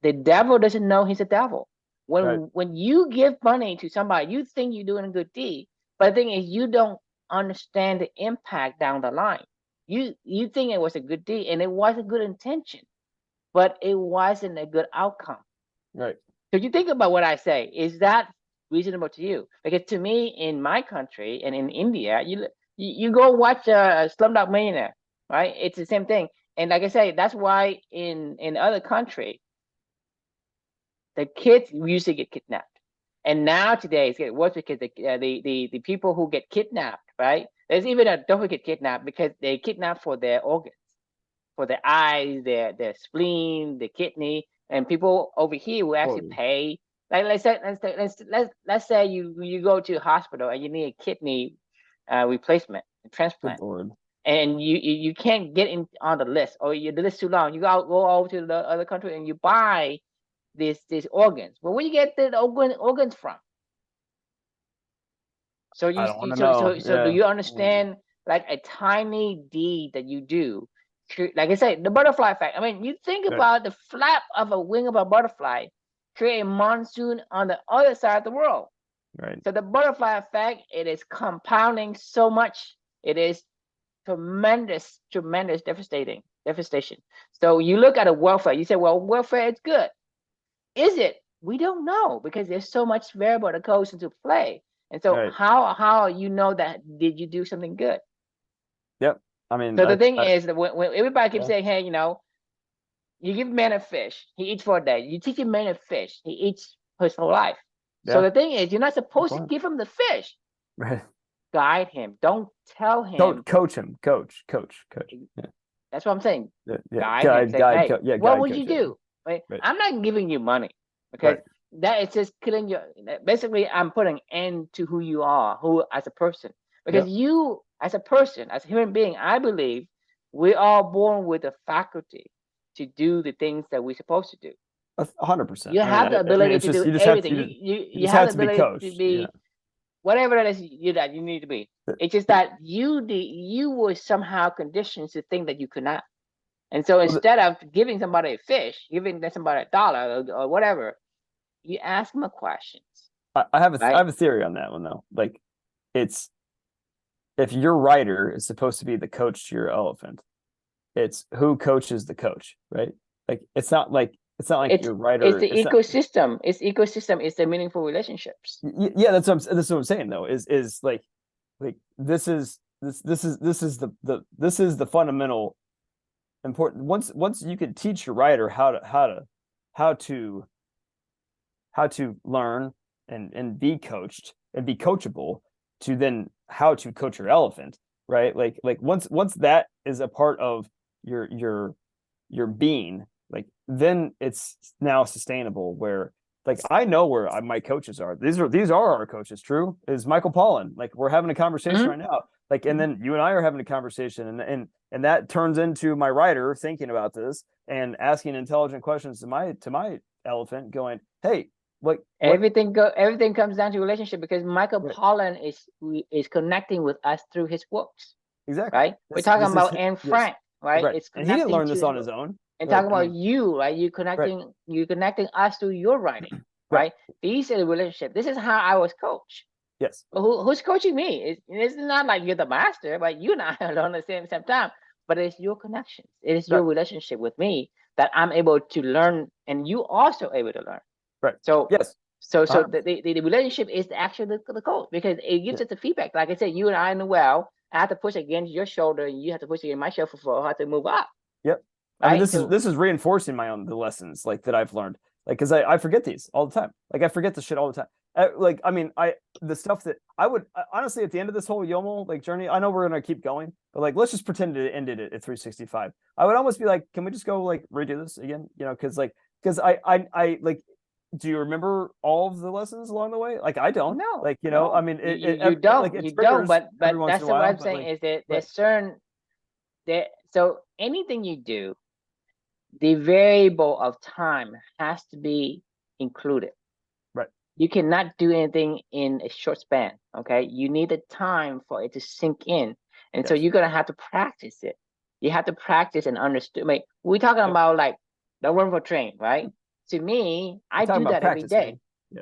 the devil doesn't know he's a devil. Right. When you give money to somebody, you think you're doing a good deed, but the thing is, you don't understand the impact down the line. You think it was a good deed, and it was a good intention, but it wasn't a good outcome. Right. So you think about what I say. Is that reasonable to you? Because to me, in my country and in India, you go watch a Slumdog Millionaire, right? It's the same thing. And like I say, that's why in other country, the kids usually get kidnapped. And now today it's getting worse because the people who get kidnapped, right? There's even adults who get kidnapped because they kidnap for their organs, for their eyes, their spleen, the kidney, and people over here will actually pay. Like let's say you go to a hospital and you need a kidney replacement, transplant, and you can't get in on the list, or the list too long. You go over to the other country and you buy these organs. Well, where you get the organs from? So do you understand, like, a tiny deed that you do? Like I said, the butterfly effect. I mean, you think about the flap of a wing of a butterfly create a monsoon on the other side of the world. Right. So the butterfly effect, it is compounding so much. It is tremendous devastation. So you look at a welfare, you say, well, welfare is good. Is it? We don't know, because there's so much variable that goes into play. And so how you know that did you do something good? Yep. I mean, so the thing is that when everybody keeps saying, hey, you give man a fish, he eats for a day. You teach a man a fish, he eats his whole life. So the thing is, you're not supposed to give him the fish. Right. Guide him. Don't tell him. Coach him. Coach. Yeah. That's what I'm saying. Yeah. Guide him. Say, hey, yeah, what would you do? Right? I'm not giving you money, because that is just killing you. Basically, I'm putting end to who you are, who as a person. Because you, as a person, as a human being, I believe we are born with the faculty to do the things that we're supposed to do. 100%. You have the ability to do everything. You have the ability to be whatever it is that you need to be. It's just that you were somehow conditioned to think that you could not. And so instead of giving somebody a fish, giving somebody $1 or whatever, you ask them a questions. I have a theory on that one, though. Like, it's, if your rider is supposed to be the coach to your elephant, it's who coaches the coach, right? Like, it's not like your rider. It's the ecosystem. It's ecosystem. It's the meaningful relationships. Yeah, that's what I'm saying, though. Is like this is the fundamental important. Once you can teach your rider how to learn and be coached and be coachable, to then how to coach your elephant, right? Like once that is a part of your being, like, then it's now sustainable, where, like, I know where my coaches are. These are our coaches. True is Michael Pollan. Like, we're having a conversation right now. Like, and then you and I are having a conversation, and that turns into my rider thinking about this and asking intelligent questions to my elephant, going, hey, like, everything comes down to relationship, because Michael Pollan is connecting with us through his books. Exactly. Right. We're talking about Anne Frank, right? It's and he didn't learn this on his own. And talking about you, right? You connecting us through your writing, right? These are the relationship. This is how I was coached. Yes. Who's coaching me? It's not like you're the master, but you and I are on the same time. But it's your connections. It is your relationship with me that I'm able to learn, and you also able to learn. Right. So yes. So the relationship is actually the coach, because it gives us the feedback. Like I said, you and I know well. I have to push against your shoulder, and you have to push against my shoulder for how to move up. Yep. Right? I mean, this is reinforcing the lessons, like, that I've learned, like, because I forget these all the time. Like, I forget this shit all the time. like, I mean, the stuff that I would honestly, at the end of this whole YOMO like journey, I know we're gonna keep going, but like, let's just pretend it ended it at 365. I would almost be like, can we just go like redo this again? You know, because I like, do you remember all of the lessons along the way? Like, I don't. No, Like, you know, no. I mean, You don't, like, it you don't. triggers But every once that's in a what while, I'm but, saying like, is that right. there's certain that so anything you do, the variable of time has to be included. Right. You cannot do anything in a short span. Okay, you need the time for it to sink in, and so Yes. you're gonna have to practice it. You have to practice and understand. Like, we're talking Yep. about like the wonderful train, right? To me, I We're talking do about that every practice, day. man. Yeah.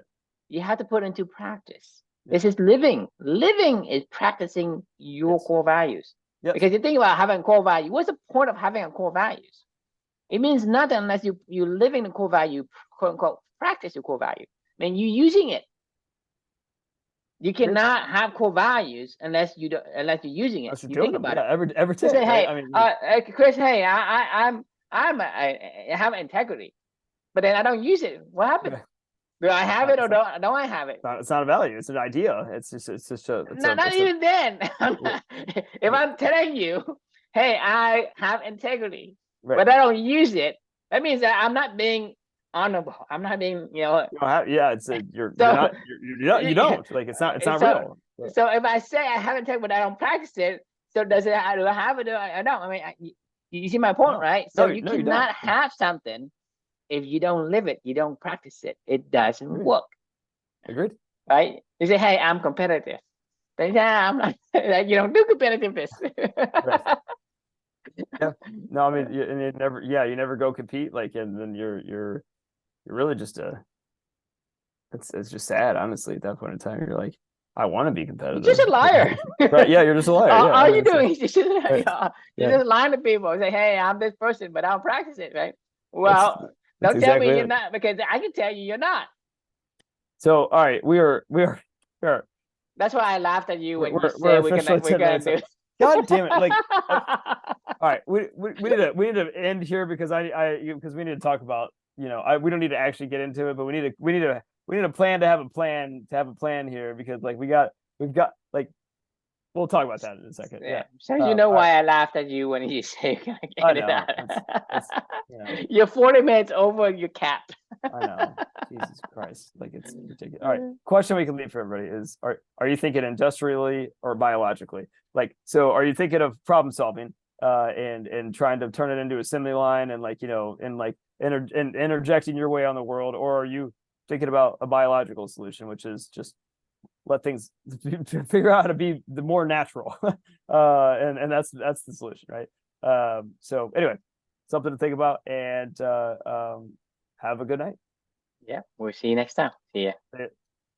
You have to put into practice. Yeah. This is living. Living is practicing your Yes. core values. Yes. Because you think about having core value. What's the point of having a core values? It means nothing unless you living the core value, quote unquote, practice your core value. I mean, you using it. You cannot have core values unless you're using it. Unless you're You doing think them, about yeah, it. every You day, say, right? hey, I mean, Chris, hey, I have integrity, but then I don't use it. What happened? Do I have it or don't I have it? it's not a value. It's an idea. It's just Not even then. If I'm telling you, hey, I have integrity, right. but I don't use it, that means that I'm not being honorable. I'm not being, You don't have, yeah, it's you don't, like, it's not real. So if I say I have integrity, but I don't practice it, so do I have it? I don't. I mean, you see my point, right? So you cannot have something if you don't live it, you don't practice it. It doesn't work. Agreed. Right? You say, hey, I'm competitive. But yeah, I'm not. Like, you don't do competitiveness. Right. Yeah. No, I mean, you never go compete, like, and then you're really just it's just sad, honestly. At that point in time, you're like, I want to be competitive. You're just a liar. Right? Yeah, you're just a liar. All you're doing is just lying to people and say, hey, I'm this person, but I don't practice it, right? Well, don't tell me you're not, because I can tell you you're not. So, all right, we are. That's why I laughed at you when you said we're gonna do. God damn it! Like, all right, we need to end here because because we need to talk about, you know, we don't need to actually get into it, but we need to plan to have a plan here, because like we've got like, we'll talk about that in a second. Yeah. So you know why I laughed at you when you say you're gonna get it out. You know. You're 40 minutes over your cap. I know. Jesus Christ. Like, it's ridiculous. All right. Question we can leave for everybody is, are you thinking industrially or biologically? Like, so are you thinking of problem solving and trying to turn it into assembly line and, like, you know, and like interjecting your way on the world, or are you thinking about a biological solution, which is just let things figure out how to be the more natural? And that's the solution, right? So anyway, something to think about, and have a good night. Yeah, we'll see you next time. See ya.